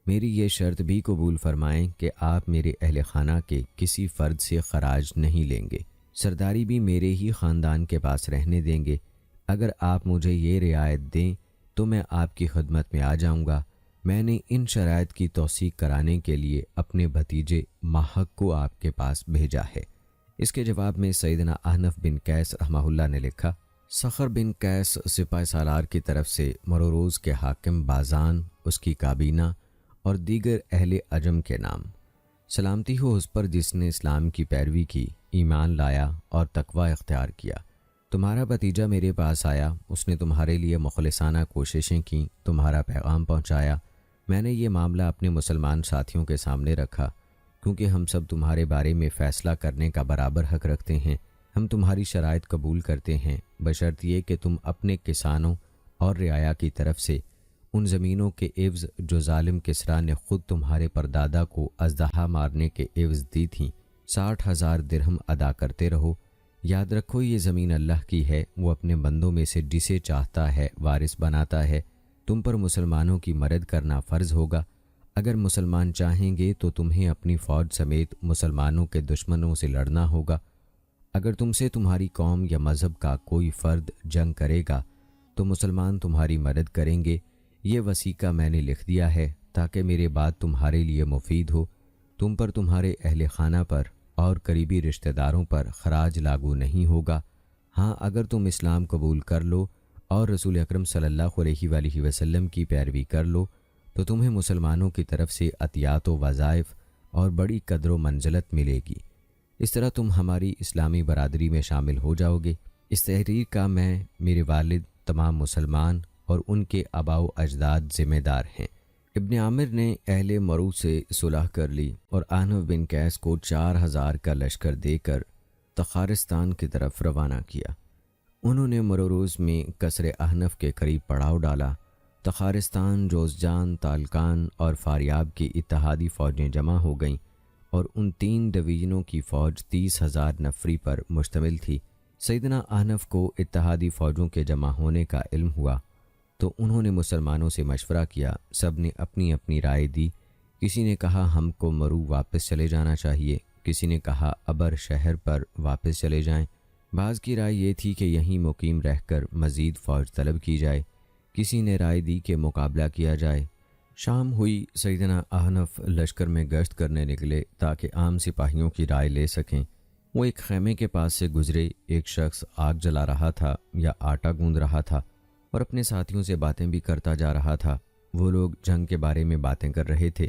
میری یہ شرط بھی قبول فرمائیں کہ آپ میرے اہل خانہ کے کسی فرد سے خراج نہیں لیں گے، سرداری بھی میرے ہی خاندان کے پاس رہنے دیں گے۔ اگر آپ مجھے یہ رعایت دیں تو میں آپ کی خدمت میں آ جاؤں گا۔ میں نے ان شرائط کی توثیق کرانے کے لیے اپنے بھتیجے ماہک کو آپ کے پاس بھیجا ہے۔ اس کے جواب میں سیدنا احنف بن قیس رحمہ اللہ نے لکھا، صخر بن قیس سپہ سالار کی طرف سے مروروز کے حاکم بازان، اس کی کابینہ اور دیگر اہل عجم کے نام۔ سلامتی ہو اس پر جس نے اسلام کی پیروی کی، ایمان لایا اور تقوی اختیار کیا۔ تمہارا بھتیجا میرے پاس آیا، اس نے تمہارے لیے مخلصانہ کوششیں کیں، تمہارا پیغام پہنچایا۔ میں نے یہ معاملہ اپنے مسلمان ساتھیوں کے سامنے رکھا، کیونکہ ہم سب تمہارے بارے میں فیصلہ کرنے کا برابر حق رکھتے ہیں۔ ہم تمہاری شرائط قبول کرتے ہیں، بشرط یہ کہ تم اپنے کسانوں اور رعایا کی طرف سے ان زمینوں کے عوض جو ظالم کسریٰ نے خود تمہارے پردادا کو اژدہا مارنے کے عوض دی تھیں 60,000 درہم ادا کرتے رہو۔ یاد رکھو یہ زمین اللہ کی ہے، وہ اپنے بندوں میں سے جسے چاہتا ہے وارث بناتا ہے۔ تم پر مسلمانوں کی مدد کرنا فرض ہوگا۔ اگر مسلمان چاہیں گے تو تمہیں اپنی فوج سمیت مسلمانوں کے دشمنوں سے لڑنا ہوگا۔ اگر تم سے تمہاری قوم یا مذہب کا کوئی فرد جنگ کرے گا تو مسلمان تمہاری مدد کریں گے۔ یہ وثیقہ میں نے لکھ دیا ہے تاکہ میرے بعد تمہارے لیے مفید ہو۔ تم پر تمہارے اہل خانہ پر اور قریبی رشتہ داروں پر خراج لاگو نہیں ہوگا۔ ہاں، اگر تم اسلام قبول کر لو اور رسول اکرم صلی اللہ علیہ وآلہ وسلم کی پیروی کر لو تو تمہیں مسلمانوں کی طرف سے عطیات و وظائف اور بڑی قدر و منزلت ملے گی۔ اس طرح تم ہماری اسلامی برادری میں شامل ہو جاؤ گے۔ اس تحریر کا میں، میرے والد، تمام مسلمان اور ان کے آباء و اجداد ذمہ دار ہیں۔ ابن عامر نے اہل مرو سے صلح کر لی اور احنف بن قیس کو 4,000 کا لشکر دے کر تخارستان کی طرف روانہ کیا۔ انہوں نے مروروز میں قصر احنف کے قریب پڑاؤ ڈالا۔ تخارستان، جوزجان، تالکان اور فاریاب کی اتحادی فوجیں جمع ہو گئیں اور ان 3 ڈویژنوں کی فوج 30,000 نفری پر مشتمل تھی۔ سیدنا احنف کو اتحادی فوجوں کے جمع ہونے کا علم ہوا تو انہوں نے مسلمانوں سے مشورہ کیا۔ سب نے اپنی اپنی رائے دی۔ کسی نے کہا ہم کو مرو واپس چلے جانا چاہیے، کسی نے کہا ابر شہر پر واپس چلے جائیں، بعض کی رائے یہ تھی کہ یہیں مقیم رہ کر مزید فوج طلب کی جائے، کسی نے رائے دی کہ مقابلہ کیا جائے۔ شام ہوئی، سیدنا احنف لشکر میں گشت کرنے نکلے تاکہ عام سپاہیوں کی رائے لے سکیں۔ وہ ایک خیمے کے پاس سے گزرے، ایک شخص آگ جلا رہا تھا یا آٹا گوندھ رہا تھا اور اپنے ساتھیوں سے باتیں بھی کرتا جا رہا تھا۔ وہ لوگ جنگ کے بارے میں باتیں کر رہے تھے،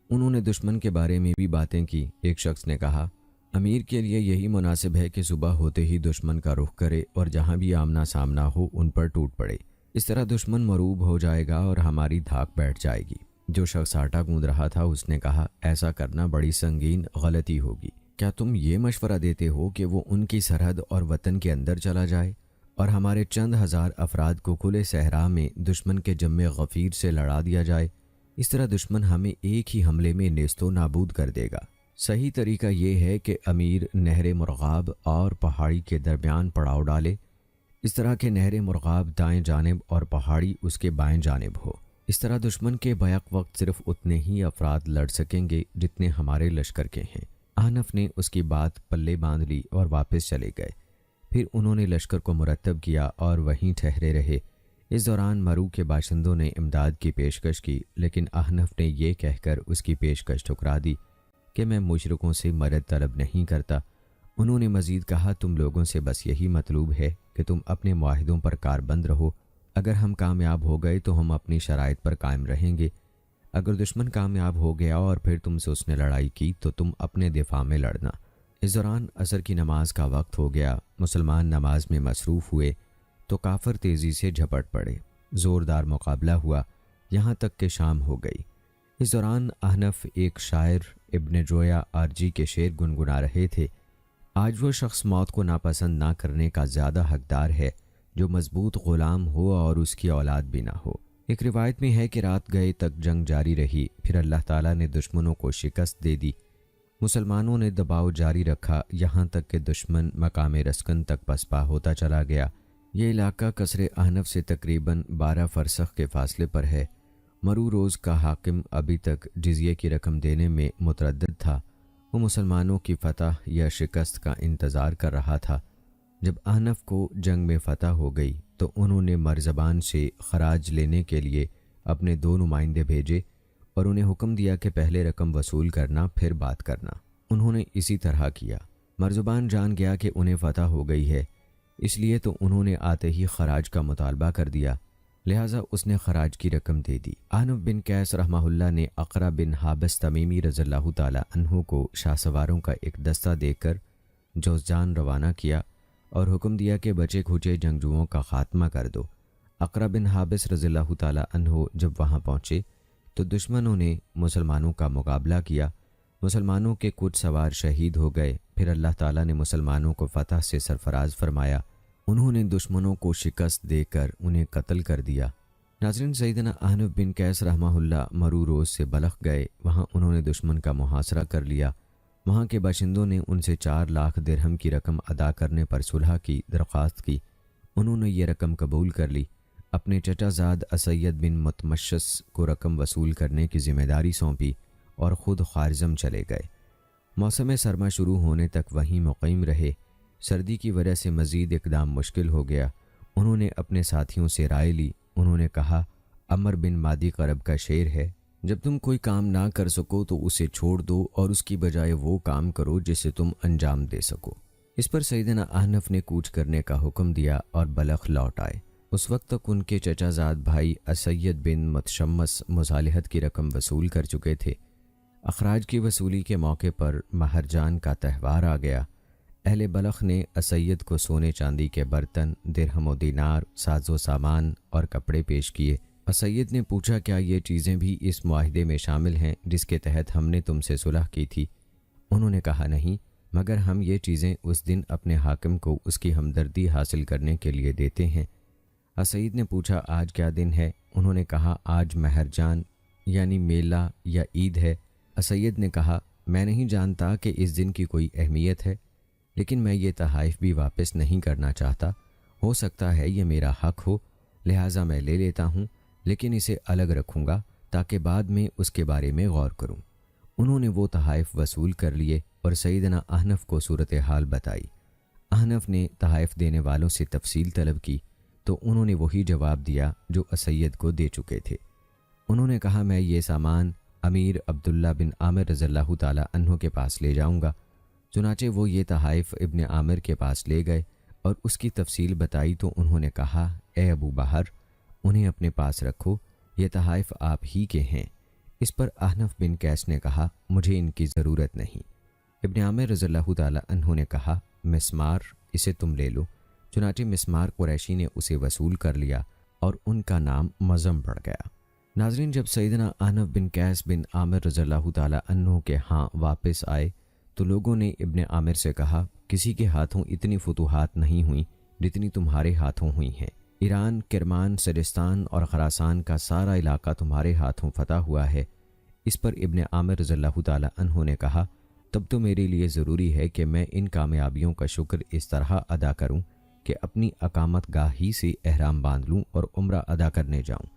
انہوں نے دشمن کے بارے میں بھی باتیں کی۔ ایک شخص نے کہا، امیر کے لیے یہی مناسب ہے کہ صبح ہوتے ہی دشمن کا رخ کرے اور جہاں بھی آمنا سامنا ہو ان پر ٹوٹ پڑے، اس طرح دشمن مروب ہو جائے گا اور ہماری دھاک بیٹھ جائے گی۔ جو شخص آٹا گوندھ رہا تھا اس نے کہا، ایسا کرنا بڑی سنگین غلطی ہوگی۔ کیا تم یہ مشورہ دیتے ہو کہ وہ ان کی سرحد اور وطن کے اندر چلا جائے اور ہمارے چند ہزار افراد کو کھلے صحرا میں دشمن کے جم غفیر سے لڑا دیا جائے؟ اس طرح دشمن ہمیں ایک ہی حملے میں نیست و نابود کر دے گا۔ صحیح طریقہ یہ ہے کہ امیر نہر مرغاب اور پہاڑی کے درمیان پڑاؤ ڈالے، اس طرح کہ نہر مرغاب دائیں جانب اور پہاڑی اس کے بائیں جانب ہو۔ اس طرح دشمن کے بیک وقت صرف اتنے ہی افراد لڑ سکیں گے جتنے ہمارے لشکر کے ہیں۔ احنف نے اس کی بات پلے باندھ لی اور واپس چلے گئے۔ پھر انہوں نے لشکر کو مرتب کیا اور وہیں ٹھہرے رہے۔ اس دوران مرو کے باشندوں نے امداد کی پیشکش کی، لیکن احنف نے یہ کہہ کر اس کی پیشکش ٹھکرا دی کہ میں مشرکوں سے مدد طلب نہیں کرتا۔ انہوں نے مزید کہا، تم لوگوں سے بس یہی مطلوب ہے کہ تم اپنے معاہدوں پر کاربند رہو۔ اگر ہم کامیاب ہو گئے تو ہم اپنی شرائط پر قائم رہیں گے، اگر دشمن کامیاب ہو گیا اور پھر تم سے اس نے لڑائی کی تو تم اپنے دفاع میں لڑنا۔ اس دوران عصر کی نماز کا وقت ہو گیا۔ مسلمان نماز میں مصروف ہوئے تو کافر تیزی سے جھپٹ پڑے۔ زوردار مقابلہ ہوا یہاں تک کہ شام ہو گئی۔ اس دوران احنف ایک شاعر ابن جویا آرجی کے شعر گنگنا رہے تھے، آج وہ شخص موت کو ناپسند نہ کرنے کا زیادہ حقدار ہے جو مضبوط غلام ہو اور اس کی اولاد بھی نہ ہو۔ ایک روایت میں ہے کہ رات گئے تک جنگ جاری رہی، پھر اللہ تعالیٰ نے دشمنوں کو شکست دے دی۔ مسلمانوں نے دباؤ جاری رکھا یہاں تک کہ دشمن مقام رسکن تک پسپا ہوتا چلا گیا۔ یہ علاقہ قصر احنف سے تقریباً 12 فرسخ کے فاصلے پر ہے۔ مرو روز کا حاکم ابھی تک جزیے کی رقم دینے میں متردد تھا۔ وہ مسلمانوں کی فتح یا شکست کا انتظار کر رہا تھا۔ جب احنف کو جنگ میں فتح ہو گئی تو انہوں نے مرزبان سے خراج لینے کے لیے اپنے 2 نمائندے بھیجے اور انہیں حکم دیا کہ پہلے رقم وصول کرنا پھر بات کرنا۔ انہوں نے اسی طرح کیا۔ مرزبان جان گیا کہ انہیں فتح ہو گئی ہے، اس لیے تو انہوں نے آتے ہی خراج کا مطالبہ کر دیا، لہٰذا اس نے خراج کی رقم دے دی۔ احنف بن قیس رحمہ اللہ نے اقرا بن حابس تمیمی رضی اللہ تعالیٰ عنہ کو شاہ سواروں کا ایک دستہ دے کر جوزجان روانہ کیا اور حکم دیا کہ بچے کھچے جنگجوؤں کا خاتمہ کر دو۔ اقرا بن حابس رضی اللہ تعالیٰ عنہ جب وہاں پہنچے تو دشمنوں نے مسلمانوں کا مقابلہ کیا۔ مسلمانوں کے کچھ سوار شہید ہو گئے، پھر اللہ تعالیٰ نے مسلمانوں کو فتح سے سرفراز فرمایا۔ انہوں نے دشمنوں کو شکست دے کر انہیں قتل کر دیا۔ ناظرین، سیدنا احنف بن قیس رحمہ اللہ مرو روز سے بلخ گئے۔ وہاں انہوں نے دشمن کا محاصرہ کر لیا۔ وہاں کے باشندوں نے ان سے 4 لاکھ درہم کی رقم ادا کرنے پر صلح کی درخواست کی۔ انہوں نے یہ رقم قبول کر لی۔ اپنے چچا زاد اسید بن متمشس کو رقم وصول کرنے کی ذمہ داری سونپی اور خود خارزم چلے گئے۔ موسم سرما شروع ہونے تک وہیں مقیم رہے۔ سردی کی وجہ سے مزید اقدام مشکل ہو گیا۔ انہوں نے اپنے ساتھیوں سے رائے لی۔ انہوں نے کہا، عمر بن مادی قرب کا شعر ہے، جب تم کوئی کام نہ کر سکو تو اسے چھوڑ دو اور اس کی بجائے وہ کام کرو جسے تم انجام دے سکو۔ اس پر سیدنا احنف نے کوچ کرنے کا حکم دیا اور بلخ لوٹ آئے۔ اس وقت تک ان کے چچا زاد بھائی اسید بن متشمس مصالحت کی رقم وصول کر چکے تھے۔ اخراج کی وصولی کے موقع پر مہرجان کا تہوار آ گیا۔ اہل بلخ نے اسید کو سونے چاندی کے برتن، درہم و دینار، ساز و سامان اور کپڑے پیش کیے۔ اسید نے پوچھا، کیا یہ چیزیں بھی اس معاہدے میں شامل ہیں جس کے تحت ہم نے تم سے صلح کی تھی؟ انہوں نے کہا، نہیں، مگر ہم یہ چیزیں اس دن اپنے حاکم کو اس کی ہمدردی حاصل کرنے کے لیے دیتے ہیں۔ اسید نے پوچھا، آج کیا دن ہے؟ انہوں نے کہا، آج مہرجان یعنی میلہ یا عید ہے۔ اسید نے کہا، میں نہیں جانتا کہ اس دن کی کوئی اہمیت ہے، لیکن میں یہ تحائف بھی واپس نہیں کرنا چاہتا۔ ہو سکتا ہے یہ میرا حق ہو، لہٰذا میں لے لیتا ہوں، لیکن اسے الگ رکھوں گا تاکہ بعد میں اس کے بارے میں غور کروں۔ انہوں نے وہ تحائف وصول کر لیے اور سیدنا احنف کو صورتحال بتائی۔ احنف نے تحائف دینے والوں سے تفصیل طلب کی تو انہوں نے وہی جواب دیا جو اسید کو دے چکے تھے۔ انہوں نے کہا، میں یہ سامان امیر عبداللہ بن عامر رضی اللہ تعالیٰ عنہ کے پاس لے جاؤں گا۔ چنانچہ وہ یہ تحائف ابن عامر کے پاس لے گئے اور اس کی تفصیل بتائی تو انہوں نے کہا، اے ابو بحر، انہیں اپنے پاس رکھو، یہ تحائف آپ ہی کے ہیں۔ اس پر احنف بن قیس نے کہا، مجھے ان کی ضرورت نہیں۔ ابن عامر رضی اللہ تعالیٰ عنہ نے کہا، مسمار، اسے تم لے لو۔ چنانچہ مسمار قریشی نے اسے وصول کر لیا اور ان کا نام مزم پڑ گیا۔ ناظرین، جب سیدنا احنف بن قیس بن عامر رضی اللہ تعالیٰ عنہ کے ہاں واپس آئے تو لوگوں نے ابن عامر سے کہا، کسی کے ہاتھوں اتنی فتوحات نہیں ہوئیں جتنی تمہارے ہاتھوں ہوئی ہیں۔ ایران، کرمان، سرستان اور خراسان کا سارا علاقہ تمہارے ہاتھوں فتح ہوا ہے۔ اس پر ابن عامر رضی اللہ تعالیٰ عنہ نے کہا، تب تو میرے لیے ضروری ہے کہ میں ان کامیابیوں کا شکر اس طرح ادا کروں کہ اپنی اقامت گاہ ہی سے احرام باندھ لوں اور عمرہ ادا کرنے جاؤں۔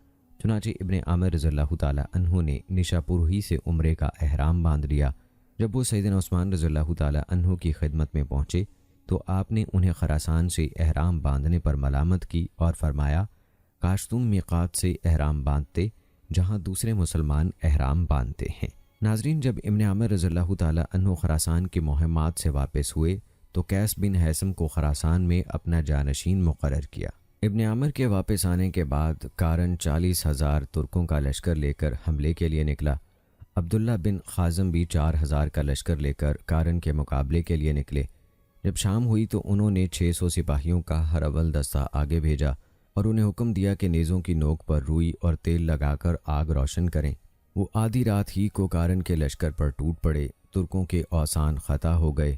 چنانچہ ابن عامر رضی اللہ تعالیٰ عنہ نے نشاپور ہی سے عمرے کا احرام باندھ لیا۔ جب وہ سیدنا عثمان رضی اللہ تعالیٰ عنہ کی خدمت میں پہنچے تو آپ نے انہیں خراسان سے احرام باندھنے پر ملامت کی اور فرمایا، کاش تم میقات سے احرام باندھتے جہاں دوسرے مسلمان احرام باندھتے ہیں۔ ناظرین، جب ابن عامر رضی اللہ تعالیٰ عنہ خراسان کی مہمات سے واپس ہوئے تو قیس بن حیثم کو خراسان میں اپنا جانشین مقرر کیا۔ ابن عامر کے واپس آنے کے بعد کارن 40,000 ترکوں کا لشکر لے کر حملے کے لیے نکلا۔ عبداللہ بن خازم بھی 4,000 کا لشکر لے کر کارن کے مقابلے کے لیے نکلے۔ جب شام ہوئی تو انہوں نے 600 سپاہیوں کا ہر اول دستہ آگے بھیجا اور انہیں حکم دیا کہ نیزوں کی نوک پر روئی اور تیل لگا کر آگ روشن کریں۔ وہ آدھی رات ہی کو کارن کے لشکر پر ٹوٹ پڑے۔ ترکوں کے اوسان خطا ہو گئے۔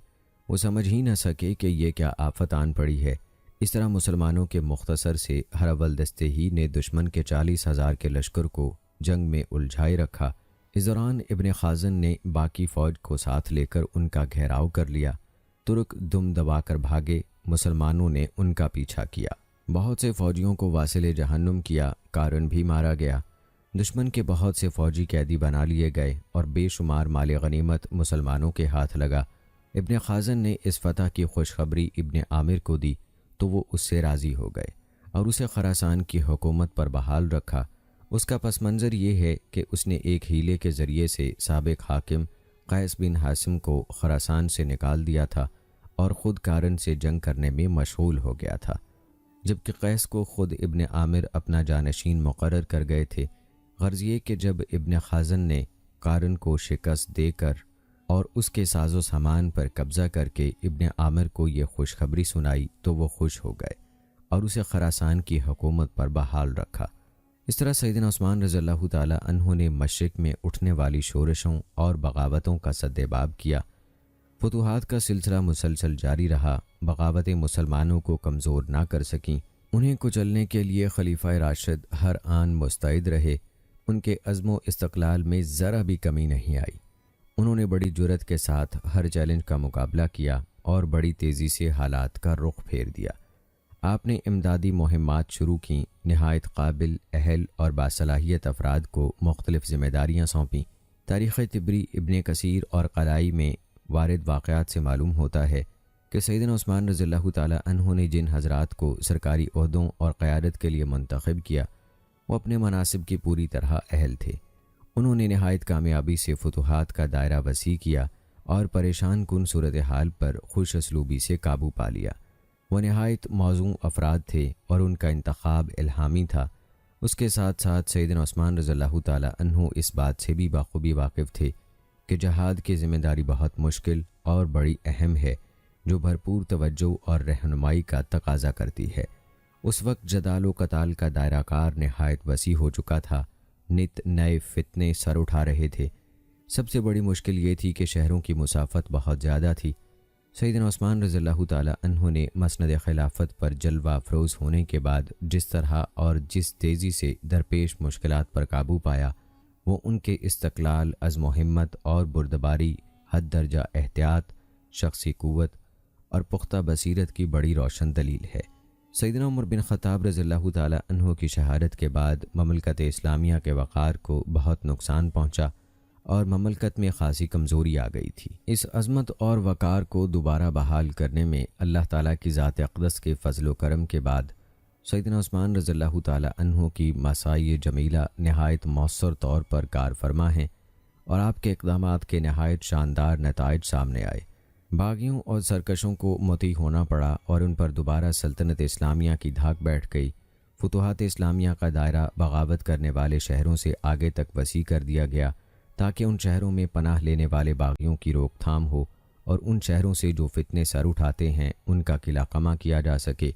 وہ سمجھ ہی نہ سکے کہ یہ کیا آفت آن پڑی ہے۔ اس طرح مسلمانوں کے مختصر سے ہر اول دستے ہی نے دشمن کے 40,000 کے لشکر کو جنگ میں الجھائے رکھا۔ اس دوران ابن خازن نے باقی فوج کو ساتھ لے کر ان کا گھیراؤ کر لیا۔ ترک دم دبا کر بھاگے، مسلمانوں نے ان کا پیچھا کیا، بہت سے فوجیوں کو واصل جہنم کیا، کارن بھی مارا گیا۔ دشمن کے بہت سے فوجی قیدی بنا لیے گئے اور بے شمار مال غنیمت مسلمانوں کے ہاتھ لگا۔ ابن خازن نے اس فتح کی خوشخبری ابن عامر کو دی تو وہ اس سے راضی ہو گئے اور اسے خراسان کی حکومت پر بحال رکھا۔ اس کا پس منظر یہ ہے کہ اس نے ایک ہیلے کے ذریعے سے سابق حاکم قیس بن حاسم کو خراسان سے نکال دیا تھا اور خود کارن سے جنگ کرنے میں مشغول ہو گیا تھا، جبکہ قیس کو خود ابن عامر اپنا جانشین مقرر کر گئے تھے۔ غرض یہ کہ جب ابن خازن نے کارن کو شکست دے کر اور اس کے ساز و سامان پر قبضہ کر کے ابن عامر کو یہ خوشخبری سنائی تو وہ خوش ہو گئے اور اسے خراسان کی حکومت پر بحال رکھا۔ اس طرح سیدنا عثمان رضی اللہ تعالی عنہ نے مشرق میں اٹھنے والی شورشوں اور بغاوتوں کا سدباب کیا۔ فتوحات کا سلسلہ مسلسل جاری رہا، بغاوتیں مسلمانوں کو کمزور نہ کر سکیں۔ انہیں کچلنے کے لیے خلیفہ راشد ہر آن مستعد رہے، ان کے عزم و استقلال میں ذرا بھی کمی نہیں آئی۔ انہوں نے بڑی جرأت کے ساتھ ہر چیلنج کا مقابلہ کیا اور بڑی تیزی سے حالات کا رخ پھیر دیا۔ آپ نے امدادی مہمات شروع کیں، نہایت قابل، اہل اور باصلاحیت افراد کو مختلف ذمہ داریاں سونپیں۔ تاریخ طبری، ابن کثیر اور قلائی میں وارد واقعات سے معلوم ہوتا ہے کہ سیدنا عثمان رضی اللہ تعالی عنہ نے جن حضرات کو سرکاری عہدوں اور قیادت کے لیے منتخب کیا وہ اپنے مناصب کی پوری طرح اہل تھے۔ انہوں نے نہایت کامیابی سے فتوحات کا دائرہ وسیع کیا اور پریشان کن صورتحال پر خوش اسلوبی سے قابو پا لیا۔ وہ نہایت موزوں افراد تھے اور ان کا انتخاب الہامی تھا۔ اس کے ساتھ ساتھ سیدنا عثمان رضی اللہ تعالی عنہ اس بات سے بھی بخوبی واقف تھے کہ جہاد کی ذمہ داری بہت مشکل اور بڑی اہم ہے، جو بھرپور توجہ اور رہنمائی کا تقاضا کرتی ہے۔ اس وقت جدال و قتال کا دائرہ کار نہایت وسیع ہو چکا تھا، نت نئے فتنے سر اٹھا رہے تھے۔ سب سے بڑی مشکل یہ تھی کہ شہروں کی مسافت بہت زیادہ تھی۔ سیدنا عثمان رضی اللہ تعالی عنہ نے مسند خلافت پر جلوہ افروز ہونے کے بعد جس طرح اور جس تیزی سے درپیش مشکلات پر قابو پایا، وہ ان کے استقلال، عزم و ہمت اور بردباری، حد درجہ احتیاط، شخصی قوت اور پختہ بصیرت کی بڑی روشن دلیل ہے۔ سیدنا عمر بن خطاب رضی اللہ تعالی عنہ کی شہادت کے بعد مملکت اسلامیہ کے وقار کو بہت نقصان پہنچا اور مملکت میں خاصی کمزوری آ گئی تھی۔ اس عظمت اور وقار کو دوبارہ بحال کرنے میں اللہ تعالیٰ کی ذات اقدس کے فضل و کرم کے بعد سیدنا عثمان رضی اللہ تعالی عنہ کی مساعی جمیلہ نہایت مؤثر طور پر کار فرما ہیں اور آپ کے اقدامات کے نہایت شاندار نتائج سامنے آئے۔ باغیوں اور سرکشوں کو مطیع ہونا پڑا اور ان پر دوبارہ سلطنت اسلامیہ کی دھاک بیٹھ گئی۔ فتوحات اسلامیہ کا دائرہ بغاوت کرنے والے شہروں سے آگے تک وسیع کر دیا گیا تاکہ ان شہروں میں پناہ لینے والے باغیوں کی روک تھام ہو اور ان شہروں سے جو فتنے سر اٹھاتے ہیں ان کا قلع قمع کیا جا سکے۔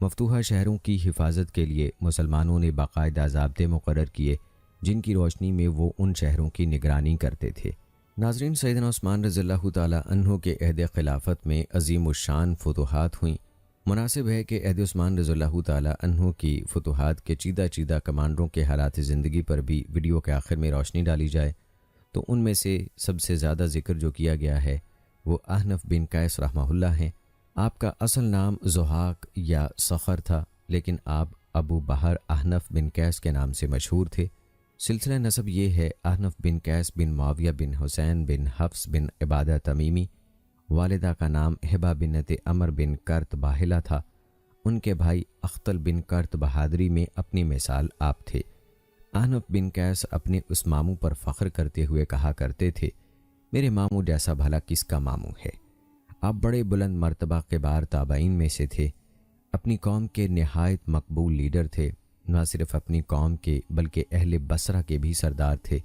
مفتوحہ شہروں کی حفاظت کے لیے مسلمانوں نے باقاعدہ ضابطے مقرر کیے جن کی روشنی میں وہ ان شہروں کی نگرانی کرتے تھے۔ ناظرین، سیدنا عثمان رضی اللہ تعالی عنہ کے عہد خلافت میں عظیم الشان فتوحات ہوئیں۔ مناسب ہے کہ عہد عثمان رضی اللہ تعالی عنہ کی فتوحات کے چیدہ چیدہ کمانڈروں کے حالات زندگی پر بھی ویڈیو کے آخر میں روشنی ڈالی جائے، تو ان میں سے سب سے زیادہ ذکر جو کیا گیا ہے وہ احنف بن قیس رحمہ اللہ ہیں۔ آپ کا اصل نام زحاق یا صخر تھا، لیکن آپ ابو بحر احنف بن قیس کے نام سے مشہور تھے۔ سلسلہ نسب یہ ہے: احنف بن قیس بن معاویہ بن حسین بن حفص بن عبادہ تمیمی، والدہ کا نام ہبہ بنت عمر بن کرت باہلہ تھا۔ ان کے بھائی اختل بن کرت بہادری میں اپنی مثال آپ تھے۔ احنف بن قیس اپنے اس ماموں پر فخر کرتے ہوئے کہا کرتے تھے، میرے ماموں جیسا بھلا کس کا ماموں ہے۔ آپ بڑے بلند مرتبہ کبار تابعین میں سے تھے، اپنی قوم کے نہایت مقبول لیڈر تھے۔ نہ صرف اپنی قوم کے بلکہ اہل بصرہ کے بھی سردار تھے۔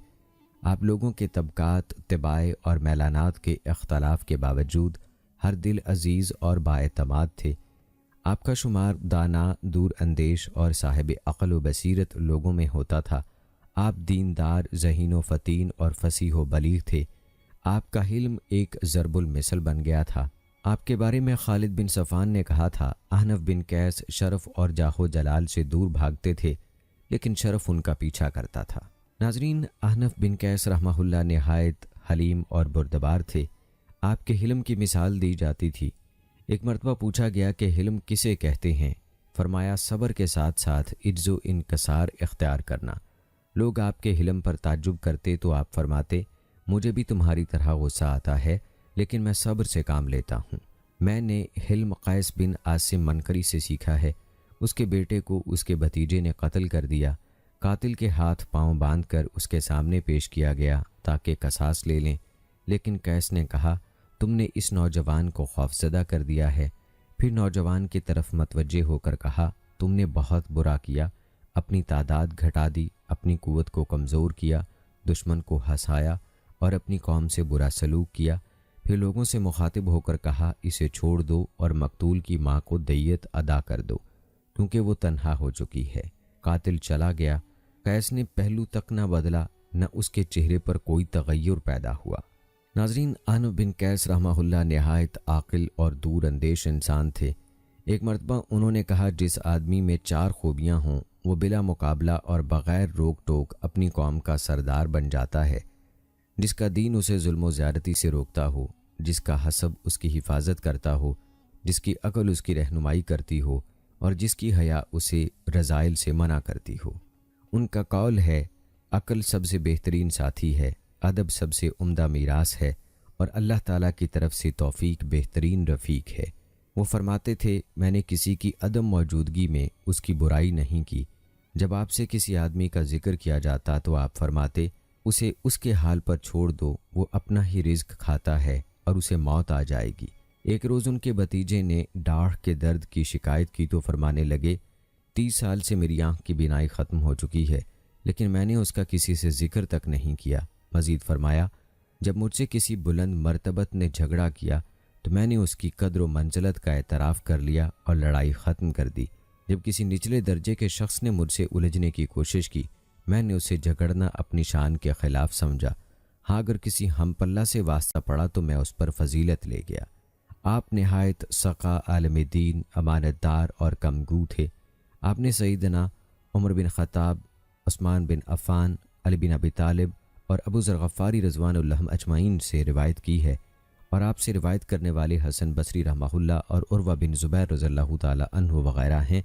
آپ لوگوں کے طبقات، طباع اور میلانات کے اختلاف کے باوجود ہر دل عزیز اور بااعتماد تھے۔ آپ کا شمار دانا، دور اندیش اور صاحب عقل و بصیرت لوگوں میں ہوتا تھا۔ آپ دیندار، ذہین و فطین اور فصیح و بلیغ تھے۔ آپ کا حلم ایک ضرب المثل بن گیا تھا۔ آپ کے بارے میں خالد بن صفان نے کہا تھا احنف بن قیس شرف اور جاہ و جلال سے دور بھاگتے تھے لیکن شرف ان کا پیچھا کرتا تھا۔ ناظرین، احنف بن قیس رحمہ اللہ نہایت حلیم اور بردبار تھے۔ آپ کے حلم کی مثال دی جاتی تھی۔ ایک مرتبہ پوچھا گیا کہ حلم کسے کہتے ہیں؟ فرمایا صبر کے ساتھ ساتھ عجز و انکسار اختیار کرنا۔ لوگ آپ کے حلم پر تعجب کرتے تو آپ فرماتے مجھے بھی تمہاری طرح غصہ آتا ہے لیکن میں صبر سے کام لیتا ہوں۔ میں نے حلم قیس بن عاصم منکری سے سیکھا ہے۔ اس کے بیٹے کو اس کے بھتیجے نے قتل کر دیا۔ قاتل کے ہاتھ پاؤں باندھ کر اس کے سامنے پیش کیا گیا تاکہ قصاص لے لیں، لیکن قیس نے کہا تم نے اس نوجوان کو خوفزدہ کر دیا ہے۔ پھر نوجوان کی طرف متوجہ ہو کر کہا تم نے بہت برا کیا، اپنی تعداد گھٹا دی، اپنی قوت کو کمزور کیا، دشمن کو ہنسایا اور اپنی قوم سے برا سلوک کیا۔ پھر لوگوں سے مخاطب ہو کر کہا اسے چھوڑ دو اور مقتول کی ماں کو دیت ادا کر دو کیونکہ وہ تنہا ہو چکی ہے۔ قاتل چلا گیا۔ قیس نے پہلو تک نہ بدلا، نہ اس کے چہرے پر کوئی تغیر پیدا ہوا۔ ناظرین، احنف بن قیس رحمہ اللہ نہایت عاقل اور دور اندیش انسان تھے۔ ایک مرتبہ انہوں نے کہا جس آدمی میں 4 خوبیاں ہوں وہ بلا مقابلہ اور بغیر روک ٹوک اپنی قوم کا سردار بن جاتا ہے۔ جس کا دین اسے ظلم و زیادتی سے روکتا ہو، جس کا حسب اس کی حفاظت کرتا ہو، جس کی عقل اس کی رہنمائی کرتی ہو اور جس کی حیا اسے رذائل سے منع کرتی ہو۔ ان کا قول ہے عقل سب سے بہترین ساتھی ہے، ادب سب سے عمدہ میراث ہے اور اللہ تعالیٰ کی طرف سے توفیق بہترین رفیق ہے۔ وہ فرماتے تھے میں نے کسی کی عدم موجودگی میں اس کی برائی نہیں کی۔ جب آپ سے کسی آدمی کا ذکر کیا جاتا تو آپ فرماتے اسے اس کے حال پر چھوڑ دو، وہ اپنا ہی رزق کھاتا ہے اور اسے موت آ جائے گی۔ ایک روز ان کے بھتیجے نے ڈاڑھ کے درد کی شکایت کی تو فرمانے لگے 30 سال سے میری آنکھ کی بینائی ختم ہو چکی ہے لیکن میں نے اس کا کسی سے ذکر تک نہیں کیا۔ مزید فرمایا جب مجھ سے کسی بلند مرتبت نے جھگڑا کیا تو میں نے اس کی قدر و منزلت کا اعتراف کر لیا اور لڑائی ختم کر دی۔ جب کسی نچلے درجے کے شخص نے مجھ سے الجھنے کی کوشش کی میں نے اسے جھگڑنا اپنی شان کے خلاف سمجھا۔ ہاں اگر کسی ہم پلہ سے واسطہ پڑا تو میں اس پر فضیلت لے گیا۔ آپ نہایت سقا، عالم دین، امانت دار اور کمگو تھے۔ آپ نے سیدنا عمر بن خطاب، عثمان بن عفان، علی بن ابی طالب اور ابو ذر غفاری رضوان اللہ اجمعین سے روایت کی ہے، اور آپ سے روایت کرنے والے حسن بصری رحمہ اللہ اور عروہ بن زبیر رضی اللہ تعالی عنہ وغیرہ ہیں۔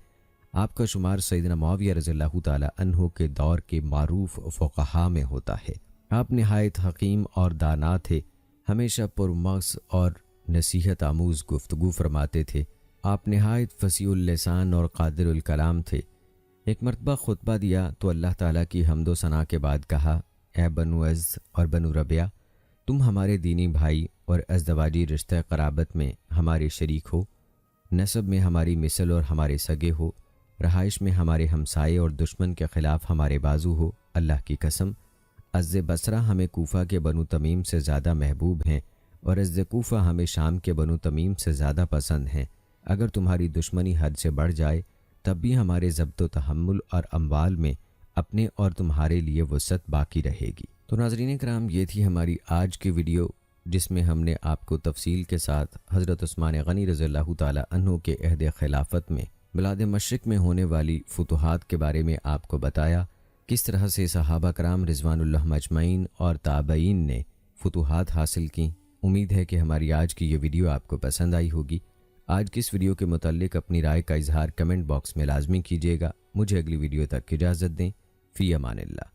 آپ کا شمار سیدنا معاویہ رضی اللہ تعالی عنہ کے دور کے معروف فقہا میں ہوتا ہے۔ آپ نہایت حکیم اور دانا تھے، ہمیشہ پرمغز اور نصیحت آموز گفتگو فرماتے تھے۔ آپ نہایت فصیح اللسان اور قادر الکلام تھے۔ ایک مرتبہ خطبہ دیا تو اللہ تعالیٰ کی حمد و ثنا کے بعد کہا اے بنو عز اور بنو ربیہ، تم ہمارے دینی بھائی اور ازدواجی رشتہ قرابت میں ہمارے شریک ہو، نسب میں ہماری مثل اور ہمارے سگے ہو، رہائش میں ہمارے ہمسائے اور دشمن کے خلاف ہمارے بازو ہو۔ اللہ کی قسم عز بصرہ ہمیں کوفہ کے بنو تمیم سے زیادہ محبوب ہیں اور عز کوفہ ہمیں شام کے بنو تمیم سے زیادہ پسند ہیں۔ اگر تمہاری دشمنی حد سے بڑھ جائے تب بھی ہمارے ضبط و تحمل اور اموال میں اپنے اور تمہارے لیے وسعت باقی رہے گی۔ تو ناظرین کرام، یہ تھی ہماری آج کی ویڈیو جس میں ہم نے آپ کو تفصیل کے ساتھ حضرت عثمان غنی رضی اللہ تعالی عنہ کے عہد خلافت میں بلاد مشرق میں ہونے والی فتوحات کے بارے میں آپ کو بتایا، کس طرح سے صحابہ کرام رضوان اللہ اجمعین اور تابعین نے فتوحات حاصل کیں۔ امید ہے کہ ہماری آج کی یہ ویڈیو آپ کو پسند آئی ہوگی۔ آج کی اس ویڈیو کے متعلق اپنی رائے کا اظہار کمنٹ باکس میں لازمی کیجیے گا۔ مجھے اگلی ویڈیو تک اجازت دیں۔ فی امان اللہ۔